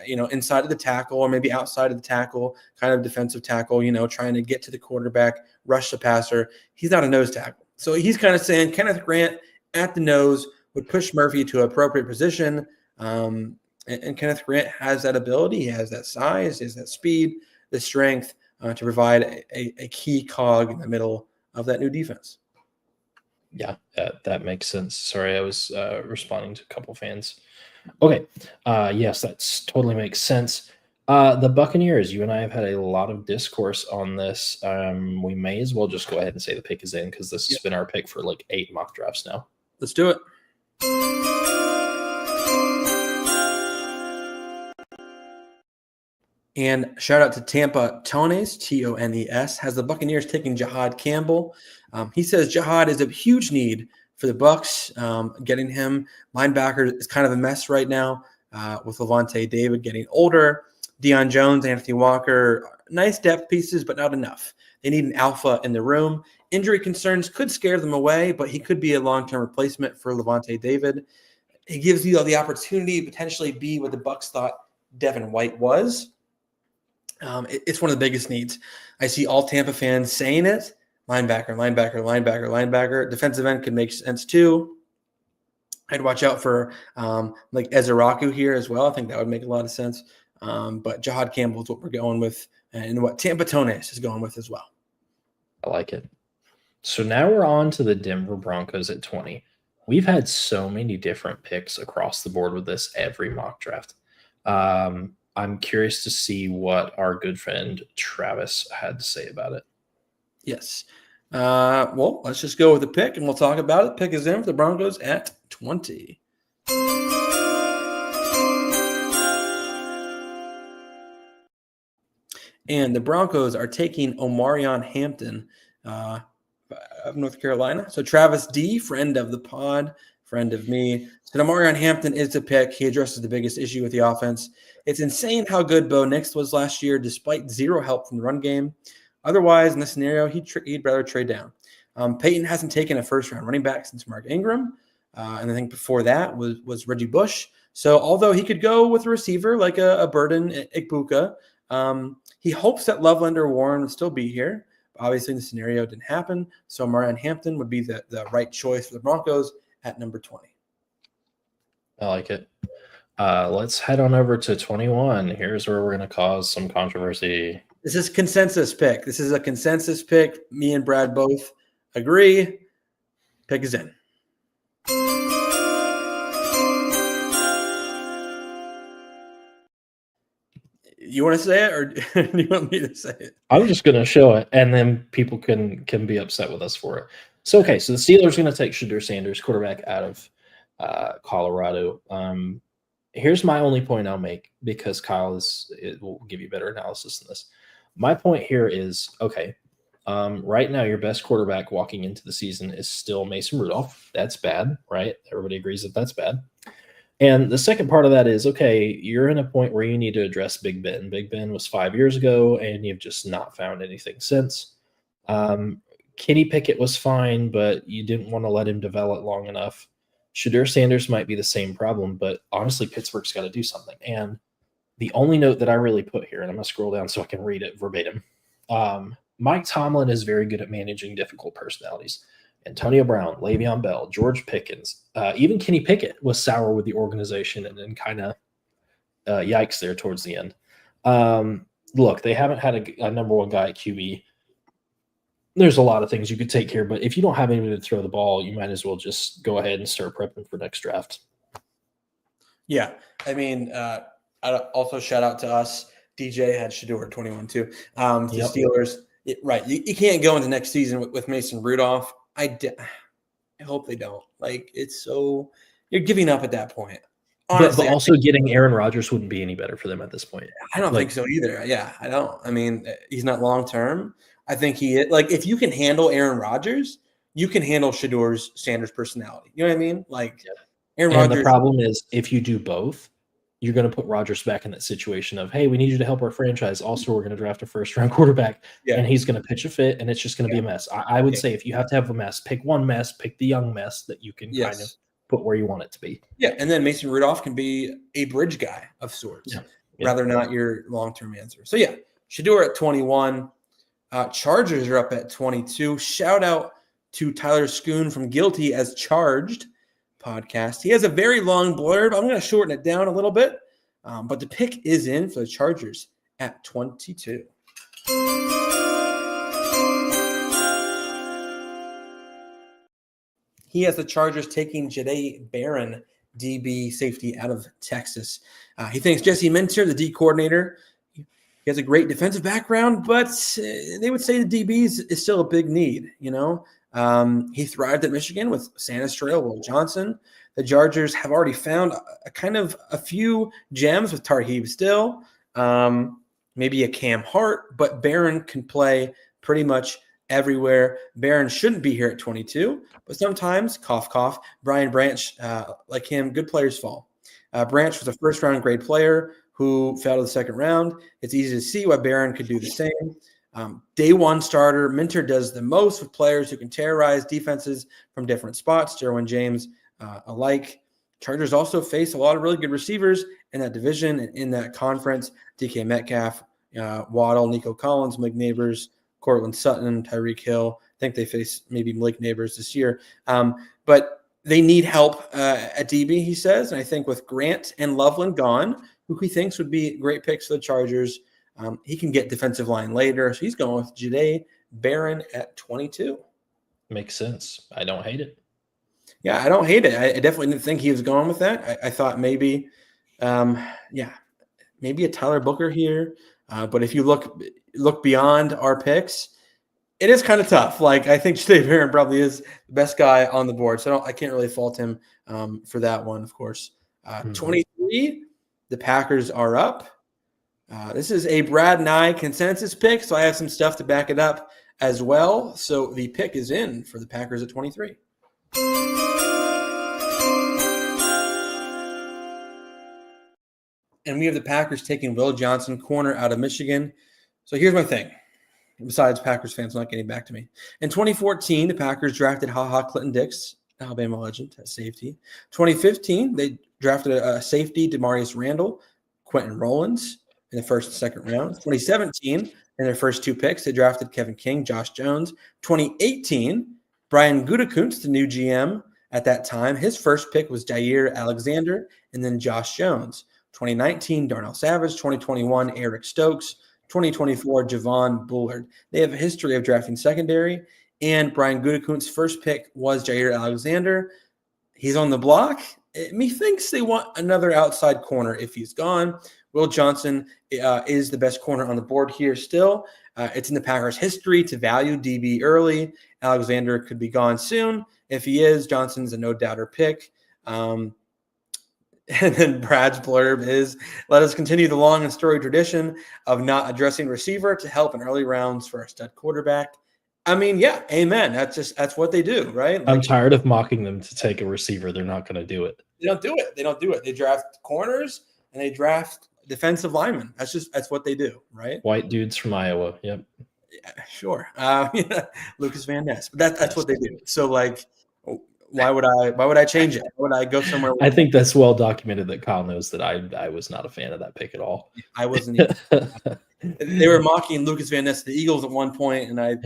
inside of the tackle or maybe outside of the tackle, kind of defensive tackle, trying to get to the quarterback, rush the passer. He's not a nose tackle. So he's kind of saying Kenneth Grant at the nose would push Murphy to an appropriate position. And Kenneth Grant has that ability. He has that size, he has that speed, the strength to provide a key cog in the middle of that new defense. Yeah, that makes sense. Sorry, I was responding to a couple fans. Okay, yes, that's totally makes sense. The Buccaneers, you and I have had a lot of discourse on this. We may as well just go ahead and say the pick is in because this has been our pick for like 8 mock drafts now. Let's do it. And shout out to Tampa Tones, Tones, has the Buccaneers taking Jahad Campbell. He says Jahad is a huge need for the Bucs. Getting him linebacker is kind of a mess right now with Levante David getting older. Deion Jones, Anthony Walker, nice depth pieces, but not enough. They need an alpha in the room. Injury concerns could scare them away, but he could be a long-term replacement for Levante David. He gives you the opportunity to potentially be what the Bucs thought Devin White was. It's one of the biggest needs. I see all Tampa fans saying it. Linebacker. Defensive end could make sense too. I'd watch out for like Ezeraku here as well. I think that would make a lot of sense. But Jahad Campbell is what we're going with and what Tampa Tones is going with as well. I like it. So now we're on to the Denver Broncos at 20. We've had so many different picks across the board with this every mock draft. I'm curious to see what our good friend Travis had to say about it. Yes. Well, let's just go with the pick and we'll talk about it. Pick is in for the Broncos at 20. And the Broncos are taking Omarion Hampton of North Carolina. So Travis D., friend of the pod, friend of me. So Omarion Hampton is the pick. He addresses the biggest issue with the offense. It's insane how good Bo Nix was last year, despite zero help from the run game. Otherwise, in this scenario, he'd rather trade down. Peyton hasn't taken a first-round running back since Mark Ingram. And I think before that was Reggie Bush. So although he could go with a receiver like a Burden Ikbuka, he hopes that Loveland or Warren would still be here. Obviously, the scenario didn't happen. So Marion Hampton would be the right choice for the Broncos at number 20. I like it. Let's head on over to 21. Here's where we're going to cause some controversy. This is consensus pick. This is a consensus pick. Me and Brad both agree. Pick is in. You want to say it, or do you want me to say it? I'm just going to show it, and then people can be upset with us for it. So, okay, so the Steelers are going to take Shedeur Sanders, quarterback out of Colorado. Here's my only point I'll make, because Kyle will give you better analysis than this. My point here is, okay, right now your best quarterback walking into the season is still Mason Rudolph. That's bad, right? Everybody agrees that that's bad. And the second part of that is, okay, you're in a point where you need to address Big Ben. Big Ben was 5 years ago, and you've just not found anything since. Kenny Pickett was fine, but you didn't want to let him develop long enough. Shedeur Sanders might be the same problem, but honestly, Pittsburgh's got to do something. And the only note that I really put here, and I'm going to scroll down so I can read it verbatim. Mike Tomlin is very good at managing difficult personalities. Antonio Brown, Le'Veon Bell, George Pickens, even Kenny Pickett was sour with the organization and then kind of yikes there towards the end. Look, they haven't had a number one guy at QB. There's a lot of things you could take here, but if you don't have anybody to throw the ball, you might as well just go ahead and start prepping for next draft. Yeah. I mean, also shout out to us. DJ had Shedeur at 21 too. The Steelers, right. You can't go into next season with Mason Rudolph. I hope they don't. Like, it's so – you're giving up at that point. Honestly, but also getting Aaron Rodgers wouldn't be any better for them at this point. I don't think so either. Yeah, I don't. I mean, he's not long-term. I think he – like, if you can handle Aaron Rodgers, you can handle Shedeur Sanders' personality. You know what I mean? Like, Aaron Rodgers – the problem is, if you do both, you're going to put Rodgers back in that situation of, hey, we need you to help our franchise. Also, we're going to draft a first-round quarterback, and he's going to pitch a fit, and it's just going to be a mess. I would say if you have to have a mess, pick one mess, pick the young mess that you can kind of put where you want it to be. Yeah, and then Mason Rudolph can be a bridge guy of sorts, rather not your long-term answer. So, Shedeur at 21. Chargers are up at 22. Shout out to Tyler Schoon from Guilty as Charged podcast. He has a very long blurb. I'm going to shorten it down a little bit, but the pick is in for the Chargers at 22. He has the Chargers taking Jahdae Barron, DB safety out of Texas. He thinks Jesse Minter, the D coordinator, he has a great defensive background, but they would say the DBs is still a big need, you know. He thrived at Michigan with Sanders Trail, Will Johnson. The Chargers have already found a few gems with Tarheeb still, maybe a Cam Hart, but Barron can play pretty much everywhere. Barron shouldn't be here at 22, but sometimes, cough, cough, Brian Branch, like him, good players fall. Branch was a first-round grade player who fell to the second round. It's easy to see why Barron could do the same. Day one starter, Minter does the most with players who can terrorize defenses from different spots, Derwin James alike. Chargers also face a lot of really good receivers in that division and in that conference. DK Metcalf, Waddle, Nico Collins, Malik Neighbors, Cortland Sutton, Tyreek Hill. I think they face maybe Malik Neighbors this year. But they need help at DB, he says. And I think with Grant and Loveland gone, who he thinks would be great picks for the Chargers, he can get defensive line later. So he's going with Jahdae Barron at 22. Makes sense. I don't hate it. Yeah, I don't hate it. I definitely didn't think he was going with that. I thought maybe, maybe a Tyler Booker here. But if you look beyond our picks, it is kind of tough. Like, I think Jahdae Barron probably is the best guy on the board. So I can't really fault him for that one, of course. 23, the Packers are up. This is a Brad and I consensus pick, so I have some stuff to back it up as well. So the pick is in for the Packers at 23. And we have the Packers taking Will Johnson, corner out of Michigan. So here's my thing. Besides Packers fans not getting back to me. In 2014, the Packers drafted Clinton Dix, Alabama legend, at safety. 2015, they drafted a safety, Demarius Randall, Quentin Rollins in the first and second rounds. 2017, in their first 2 picks, they drafted Kevin King, Josh Jones. 2018, Brian Gutekunst, the new GM at that time, his first pick was Jair Alexander and then Josh Jones. 2019, Darnell Savage. 2021, Eric Stokes. 2024, Javon Bullard. They have a history of drafting secondary, and Brian Gutekunst's first pick was Jair Alexander. He's on the block. Methinks they want another outside corner if he's gone. Will Johnson is the best corner on the board here still. It's in the Packers' history to value DB early. Alexander could be gone soon. If he is, Johnson's a no-doubter pick. And then Brad's blurb is, let us continue the long and storied tradition of not addressing receiver to help in early rounds for a stud quarterback. I mean, yeah, amen. That's what they do, right? I'm tired of mocking them to take a receiver. They're not going to do it. They don't do it. They draft corners and they draft defensive linemen. That's what they do, right? White dudes from Iowa. Yep. Yeah, sure. Lucas Van Ness. But that's what they do. So like, why would I change it? Why would I go somewhere? I think that's well documented that Kyle knows that I was not a fan of that pick at all. I wasn't either. They were mocking Lucas Van Ness, the Eagles, at one point, and I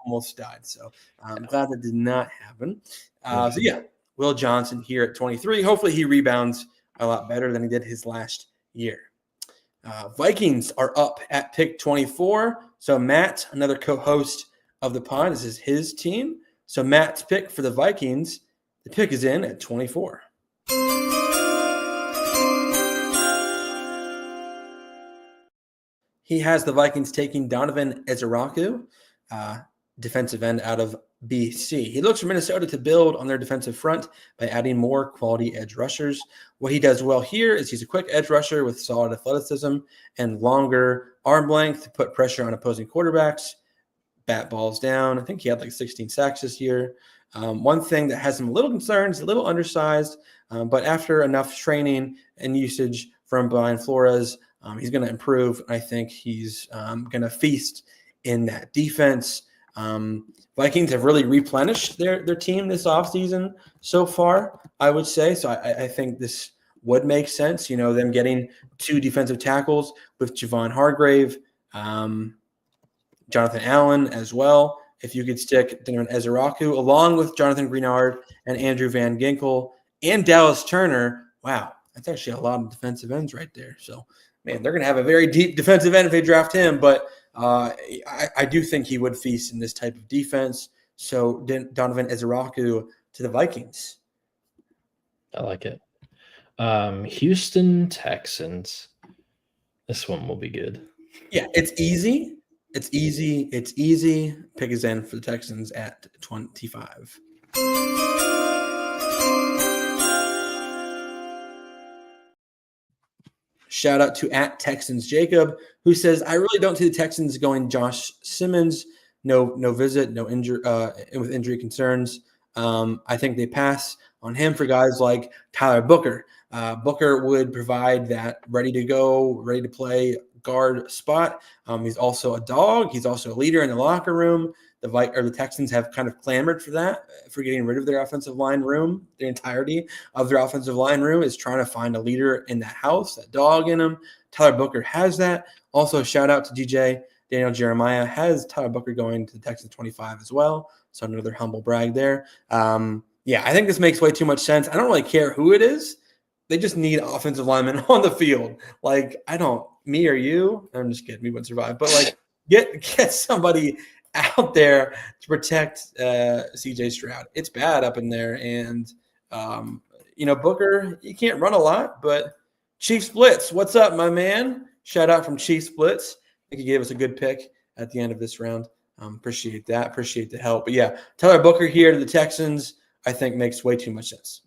almost died. So I'm glad that did not happen. So yeah, Will Johnson here at 23. Hopefully he rebounds a lot better than he did his last year. Vikings are up at pick 24. So Matt, another co-host of the pod, this is his team. So Matt's pick for the Vikings, the pick is in at 24. He has the Vikings taking Donovan Ezeraku, defensive end out of BC. He looks for Minnesota to build on their defensive front by adding more quality edge rushers. What he does well here is he's a quick edge rusher with solid athleticism and longer arm length to put pressure on opposing quarterbacks. Bat balls down. I think he had like 16 sacks this year. One thing that has him a little concerned, he's a little undersized, but after enough training and usage from Brian Flores, he's going to improve. I think he's going to feast in that defense. Vikings have really replenished their team this offseason so far, I would say. So I think this would make sense, them getting 2 defensive tackles with Javon Hargrave, Jonathan Allen as well. If you could stick Donovan Ezeraku along with Jonathan Greenard and Andrew Van Ginkel and Dallas Turner, wow, that's actually a lot of defensive ends right there. So, man, they're going to have a very deep defensive end if they draft him, but I do think he would feast in this type of defense. So Donovan Ezeraku to the Vikings. I like it. Houston Texans. This one will be good. Yeah, it's easy. It's easy. Pick is in for the Texans at 25. Shout out to @Texans Jacob, who says, I really don't see the Texans going Josh Simmons. No visit, no injury with injury concerns. I think they pass on him for guys like Tyler Booker. Booker would provide that ready to go, ready to play guard spot. He's also a dog. He's also a leader in the locker room. The Texans have kind of clamored for that, for getting rid of their offensive line room. The entirety of their offensive line room is trying to find a leader in that house, that dog in him. Tyler Booker has that. Also, shout out to DJ Daniel Jeremiah has Tyler Booker going to the Texans 25 as well. So another humble brag there. Yeah, I think this makes way too much sense. I don't really care who it is. They just need offensive linemen on the field. Me or you, I'm just kidding, we wouldn't survive. But get somebody out there to protect CJ Stroud. It's bad up in there. And, Booker, you can't run a lot, but Chiefs Blitz, what's up, my man? Shout out from Chiefs Blitz. I think he gave us a good pick at the end of this round. Appreciate that. Appreciate the help. But, yeah, Tyler Booker here to the Texans, I think makes way too much sense.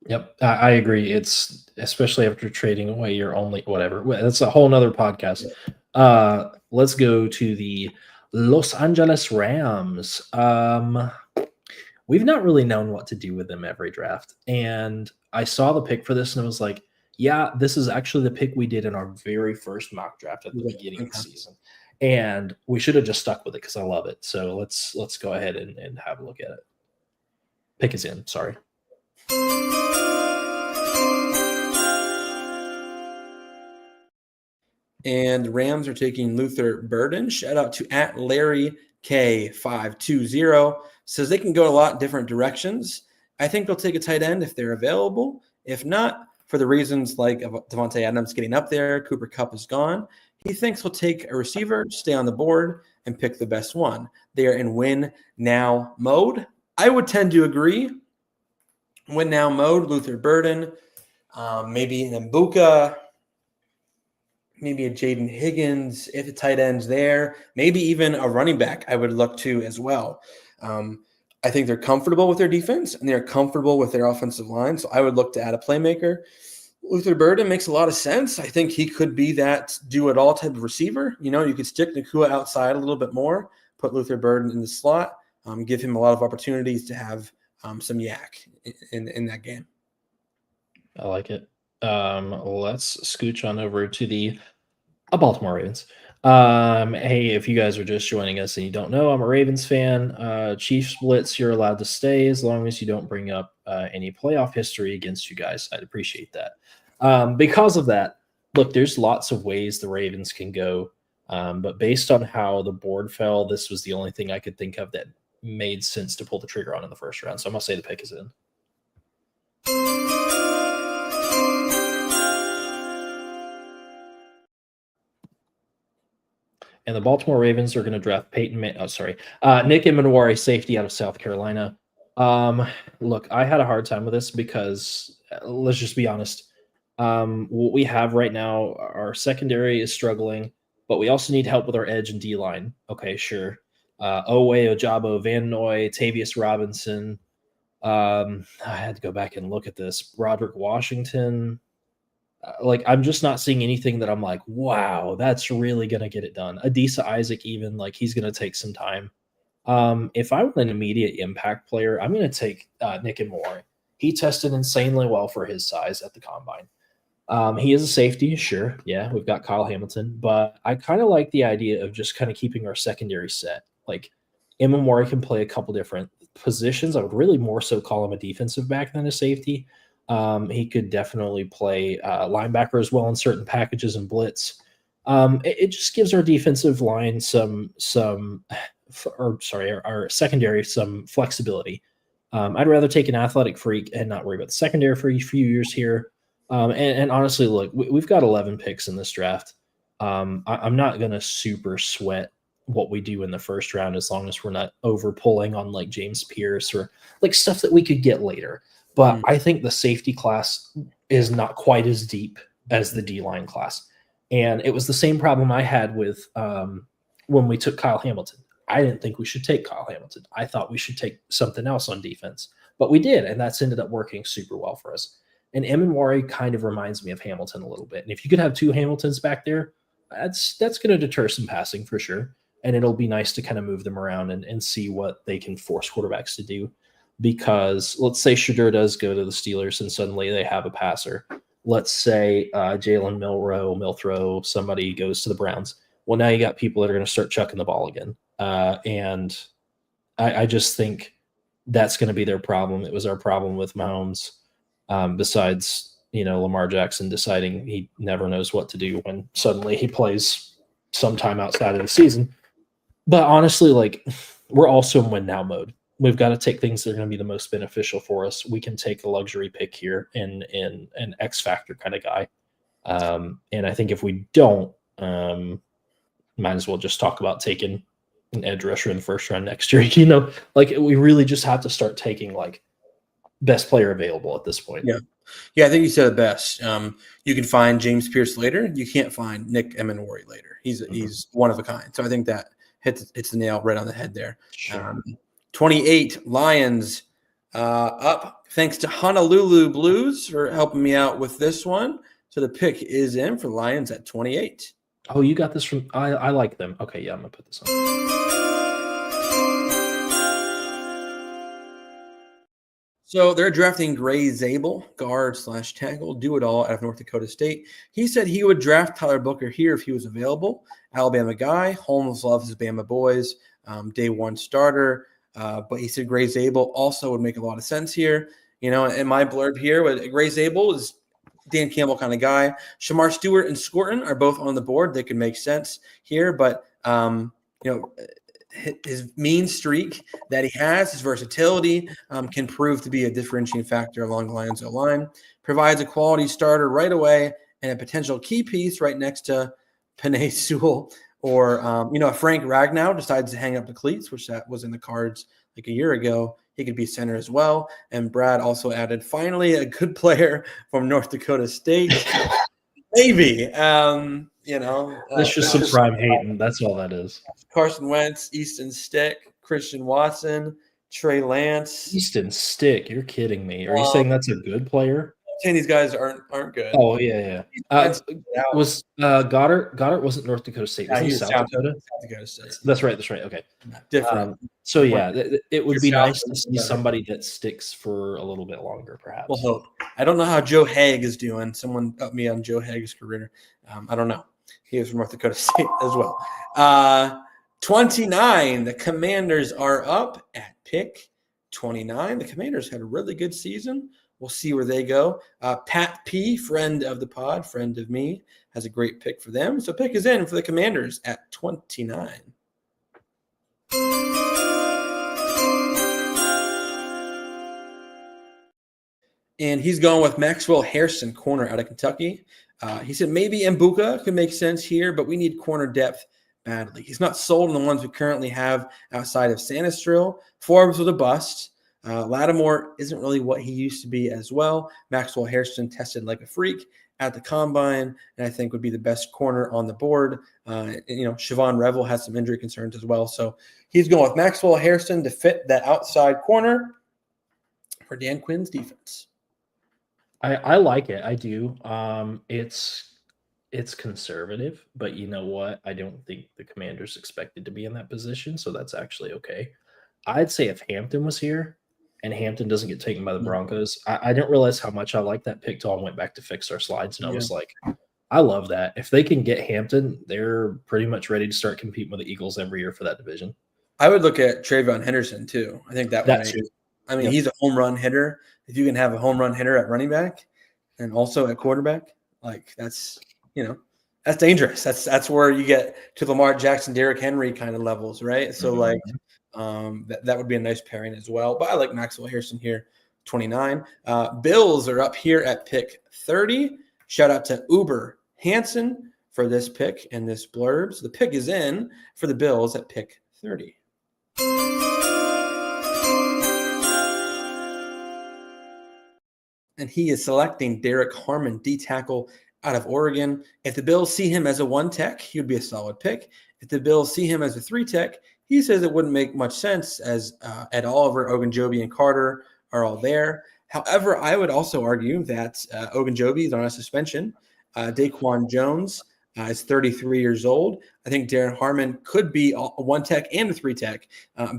Yep, I agree. It's especially after trading away your only whatever. That's a whole nother podcast. Let's go to the Los Angeles Rams. We've not really known what to do with them every draft. And I saw the pick for this and I was like, yeah, this is actually the pick we did in our very first mock draft at the beginning of the season. And we should have just stuck with it because I love it. So let's go ahead and have a look at it. Pick is in, sorry. And the Rams are taking Luther Burden. Shout out to @Larry K520. Says they can go a lot different directions. I think they'll take a tight end if they're available. If not, for the reasons like Devontae Adams getting up there, Cooper Kupp is gone. He thinks he'll take a receiver, stay on the board, and pick the best one. They are in win now mode. I would tend to agree. Win now mode, Luther Burden, maybe an Mbuka, maybe a Jaden Higgins if the tight end's there, maybe even a running back I would look to as well. I think they're comfortable with their defense and they're comfortable with their offensive line, so I would look to add a playmaker. Luther Burden makes a lot of sense. I think he could be that do-it-all type of receiver. You could stick Nacua outside a little bit more, put Luther Burden in the slot, give him a lot of opportunities to have some yak in that game. I like it. Let's scooch on over to the Baltimore Ravens. Hey, if you guys are just joining us and you don't know, I'm a Ravens fan. Chiefs Blitz, you're allowed to stay as long as you don't bring up any playoff history against you guys. I'd appreciate that. Because of that, look, there's lots of ways the Ravens can go. But based on how the board fell, this was the only thing I could think of that made sense to pull the trigger on in the first round. So I'm going to say the pick is in. And the Baltimore Ravens are going to draft Nick Emenwari, safety out of South Carolina. Look, I had a hard time with this because let's just be honest. What we have right now, our secondary is struggling, but we also need help with our edge and D line. Okay, sure. Owe, Ojabo, Van Noy, Tavius Robinson. I had to go back and look at this. Roderick Washington. I'm just not seeing anything that I'm like, wow, that's really going to get it done. Adisa Isaac, even, he's going to take some time. If I want an immediate impact player, I'm going to take Nick Emenwari. He tested insanely well for his size at the combine. He is a safety, sure. Yeah, we've got Kyle Hamilton, but I kind of like the idea of just kind of keeping our secondary set. Emenwari can play a couple different positions. I would really more so call him a defensive back than a safety. He could definitely play linebacker as well in certain packages and blitz. It just gives our defensive line our secondary some flexibility. I'd rather take an athletic freak and not worry about the secondary for a few years here. And honestly, look, we've got 11 picks in this draft. I'm not going to super sweat what we do in the first round as long as we're not over pulling on James Pierce or stuff that we could get later. But I think the safety class is not quite as deep as the D-line class. And it was the same problem I had with when we took Kyle Hamilton. I didn't think we should take Kyle Hamilton. I thought we should take something else on defense. But we did, and that's ended up working super well for us. And Emenwari kind of reminds me of Hamilton a little bit. And if you could have two Hamiltons back there, that's going to deter some passing for sure. And it'll be nice to kind of move them around and see what they can force quarterbacks to do. Because let's say Shedeur does go to the Steelers and suddenly they have a passer. Let's say Jalen Milthrow, somebody goes to the Browns. Well, now you got people that are going to start chucking the ball again. And I just think that's going to be their problem. It was our problem with Mahomes. Besides, Lamar Jackson deciding he never knows what to do when suddenly he plays sometime outside of the season. But honestly, we're also in win now mode. We've got to take things that are going to be the most beneficial for us. We can take a luxury pick here in an X factor kind of guy. And I think if we don't, might as well just talk about taking an edge rusher in the first round next year. We really just have to start taking best player available at this point. Yeah, I think you said it best. You can find James Pierce later. You can't find Nick Emenwari later. He's one of a kind. So I think that hits the nail right on the head there. Sure. 28 Lions up. Thanks to Honolulu Blues for helping me out with this one. So the pick is in for Lions at 28. Oh, you got this from – I like them. Okay, yeah, I'm going to put this on. So they're drafting Gray Zabel, guard / tackle, do it all out of North Dakota State. He said he would draft Tyler Booker here if he was available. Alabama guy. Holmes loves his Bama boys. Day one starter. But he said Gray Zabel also would make a lot of sense here. And my blurb here with Gray Zabel is Dan Campbell kind of guy. Shamar Stewart and Scorton are both on the board. They could make sense here, but his mean streak that he has, his versatility, can prove to be a differentiating factor along the Lions O-line. Provides a quality starter right away and a potential key piece right next to Penei Sewell or Frank Ragnow decides to hang up the cleats, which that was in the cards like a year ago. He could be center as well. And Brad also added, finally, a good player from North Dakota State. Maybe. That's just some prime hating. That's all that is. Carson Wentz, Easton Stick, Christian Watson, Trey Lance. Easton Stick, you're kidding me. Are you saying that's a good player? I'm saying these guys aren't good. Oh, yeah. Was Goddard wasn't North Dakota State. Was he South Dakota? South Dakota State. That's right. Okay. Different. So, yeah, it would be nice to see somebody that sticks for a little bit longer, perhaps. We'll hope. I don't know how Joe Haig is doing. Someone up me on Joe Haig's career. I don't know. He is from North Dakota State as well. 29. The Commanders are up at pick 29. The Commanders had a really good season. We'll see where they go. Pat P., friend of the pod, friend of me, has a great pick for them. So pick is in for the Commanders at 29. And he's going with Maxwell Hairston, corner out of Kentucky. He said maybe Mbuka could make sense here, but we need corner depth badly. He's not sold on the ones we currently have outside of Sanistril. Forbes was a bust. Lattimore isn't really what he used to be as well. Maxwell Hairston tested like a freak at the combine, and I think would be the best corner on the board. Siobhan Revel has some injury concerns as well. So he's going with Maxwell Hairston to fit that outside corner for Dan Quinn's defense. I like it. I do. It's conservative, but you know what? I don't think the Commanders expected to be in that position, so that's actually okay. I'd say if Hampton was here and Hampton doesn't get taken by the Broncos, I didn't realize how much I liked that pick till I went back to fix our slides, and I was like, I love that. If they can get Hampton, they're pretty much ready to start competing with the Eagles every year for that division. I would look at Travion Henderson too. I think that too. I mean, he's a home run hitter. If you can have a home run hitter at running back and also at quarterback, like that's dangerous. That's where you get to Lamar Jackson, Derrick Henry kind of levels, right? So that would be a nice pairing as well. But I like Maxwell Hairston here, 29. Bills are up here at pick 30. Shout out to Uber Hansen for this pick and this blurb. So the pick is in for the Bills at pick 30. And he is selecting Derek Harmon, D-tackle out of Oregon. If the Bills see him as a 1-tech, he would be a solid pick. If the Bills see him as a 3-tech, he says it wouldn't make much sense as Ed Oliver, Ogunjobi, and Carter are all there. However, I would also argue that Ogunjobi is on a suspension. Daquan Jones is 33 years old. I think Darren Harmon could be a 1-tech and a 3-tech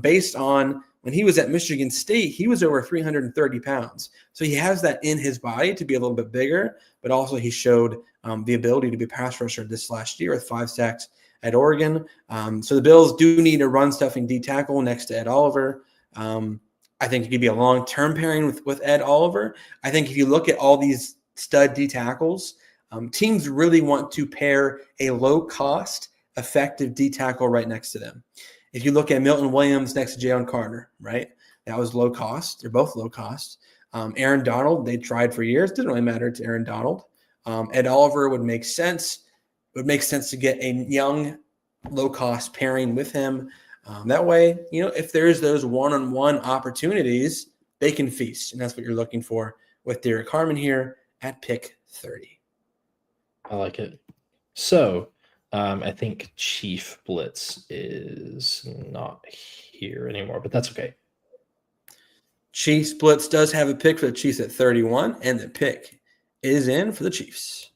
based on when he was at Michigan State, he was over 330 pounds. So he has that in his body to be a little bit bigger, but also he showed the ability to be a pass rusher this last year with 5 sacks at Oregon. So the Bills do need a run-stuffing D-tackle next to Ed Oliver. I think it could be a long-term pairing with Ed Oliver. I think if you look at all these stud D-tackles, teams really want to pair a low-cost, effective D-tackle right next to them. If you look at Milton Williams next to Jalen Carter, right? That was low cost. They're both low cost. Aaron Donald, they tried for years. Didn't really matter to Aaron Donald. Ed Oliver would make sense. It would make sense to get a young, low-cost pairing with him. That way, if there's those one-on-one opportunities, they can feast. And that's what you're looking for with Derek Harmon here at pick 30. I like it. So I think Chief Blitz is not here anymore, but that's okay. Chiefs Blitz does have a pick for the Chiefs at 31, and the pick is in for the Chiefs.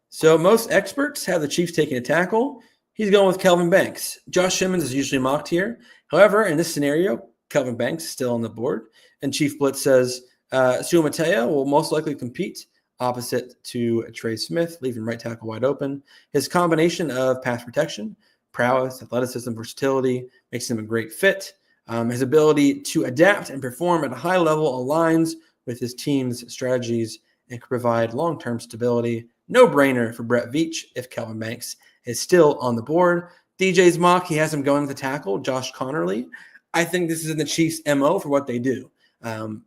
So most experts have the Chiefs taking a tackle. He's going with Kelvin Banks. Josh Simmons is usually mocked here. However, in this scenario, Kelvin Banks is still on the board. And Chief Blitz says Sue Matea will most likely compete opposite to Trey Smith, leaving right tackle wide open. His combination of pass protection, prowess, athleticism, versatility makes him a great fit. His ability to adapt and perform at a high level aligns with his team's strategies and can provide long-term stability. No-brainer for Brett Veach if Kelvin Banks is still on the board. DJ's mock, he has him going to tackle, Josh Connerly. I think this is in the Chiefs' MO for what they do.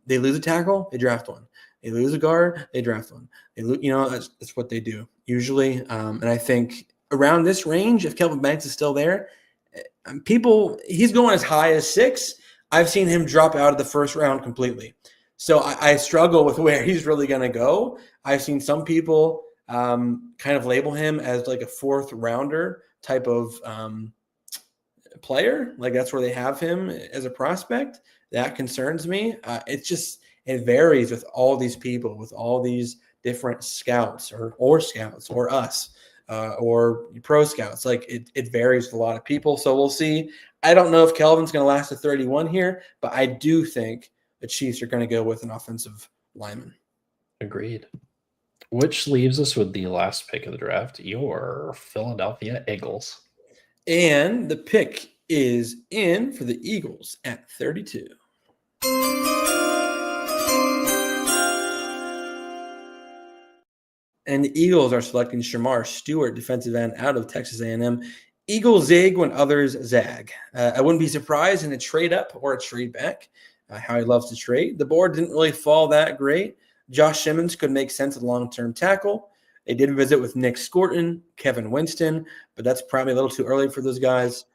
They lose a tackle, they draft one. They lose a guard, they draft one. That's what they do usually. And I think around this range, if Kelvin Banks is still there, he's going as high as 6. I've seen him drop out of the first round completely. So I struggle with where he's really going to go. I've seen some people kind of label him as like a 4th rounder type of player. Like that's where they have him as a prospect. That concerns me. It varies with all these people, with all these different scouts or scouts or us or pro scouts. Like it varies with a lot of people. So we'll see. I don't know if Kelvin's going to last to 31 here, but I do think the Chiefs are going to go with an offensive lineman. Agreed. Which leaves us with the last pick of the draft, your Philadelphia Eagles. And the pick is in for the Eagles at 32. And the Eagles are selecting Shamar Stewart, defensive end out of Texas A&M. Eagles zig when others zag. I wouldn't be surprised in a trade up or a trade back. How he loves to trade. The board didn't really fall that great. Josh Simmons could make sense at long-term tackle. They did visit with Nick Scorton, Kevin Winston, but that's probably a little too early for those guys.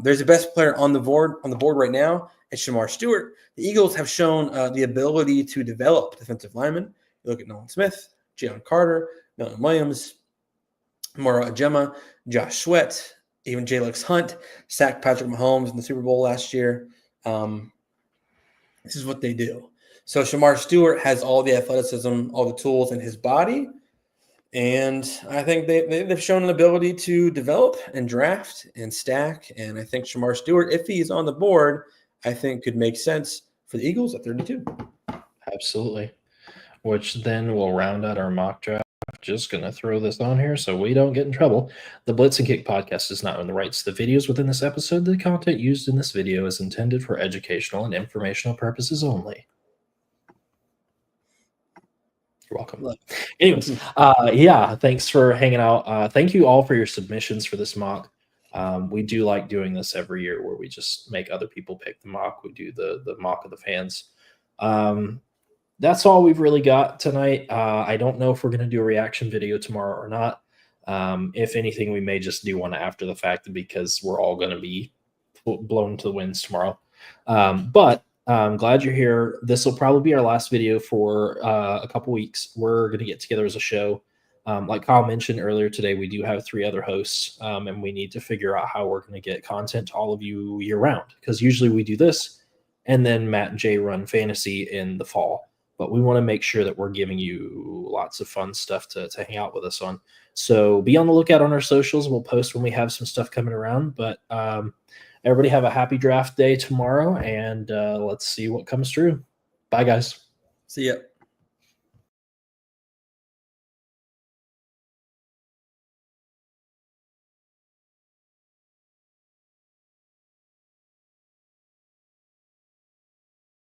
There's the best player on the board right now. It's Shamar Stewart. The Eagles have shown the ability to develop defensive linemen. You look at Nolan Smith, Jalen Carter, Milton Williams, Moro Ajema, Josh Sweat, even Jalix Hunt, sacked Patrick Mahomes in the Super Bowl last year. This is what they do. So Shamar Stewart has all the athleticism, all the tools in his body, and I think they've shown an ability to develop and draft and stack. And I think Shamar Stewart, if he's on the board, I think could make sense for the Eagles at 32. Absolutely. Which then will round out our mock draft. Just going to throw this on here so we don't get in trouble. The Blitz and Kick podcast does not own the rights to the videos within this episode. The content used in this video is intended for educational and informational purposes only. You're welcome. Anyways, thanks for hanging out. Thank you all for your submissions for this mock. We do like doing this every year where we just make other people pick the mock. We do the mock of the fans. That's all we've really got tonight. I don't know if we're going to do a reaction video tomorrow or not. If anything, we may just do one after the fact because we're all going to be blown to the winds tomorrow. But I'm glad you're here. This will probably be our last video for a couple weeks. We're going to get together as a show. Like Kyle mentioned earlier today, we do have 3 other hosts, and we need to figure out how we're going to get content to all of you year round. Because usually we do this, and then Matt and Jay run fantasy in the fall. But we want to make sure that we're giving you lots of fun stuff to hang out with us on. So be on the lookout on our socials. We'll post when we have some stuff coming around. But everybody have a happy draft day tomorrow, and let's see what comes through. Bye, guys. See ya.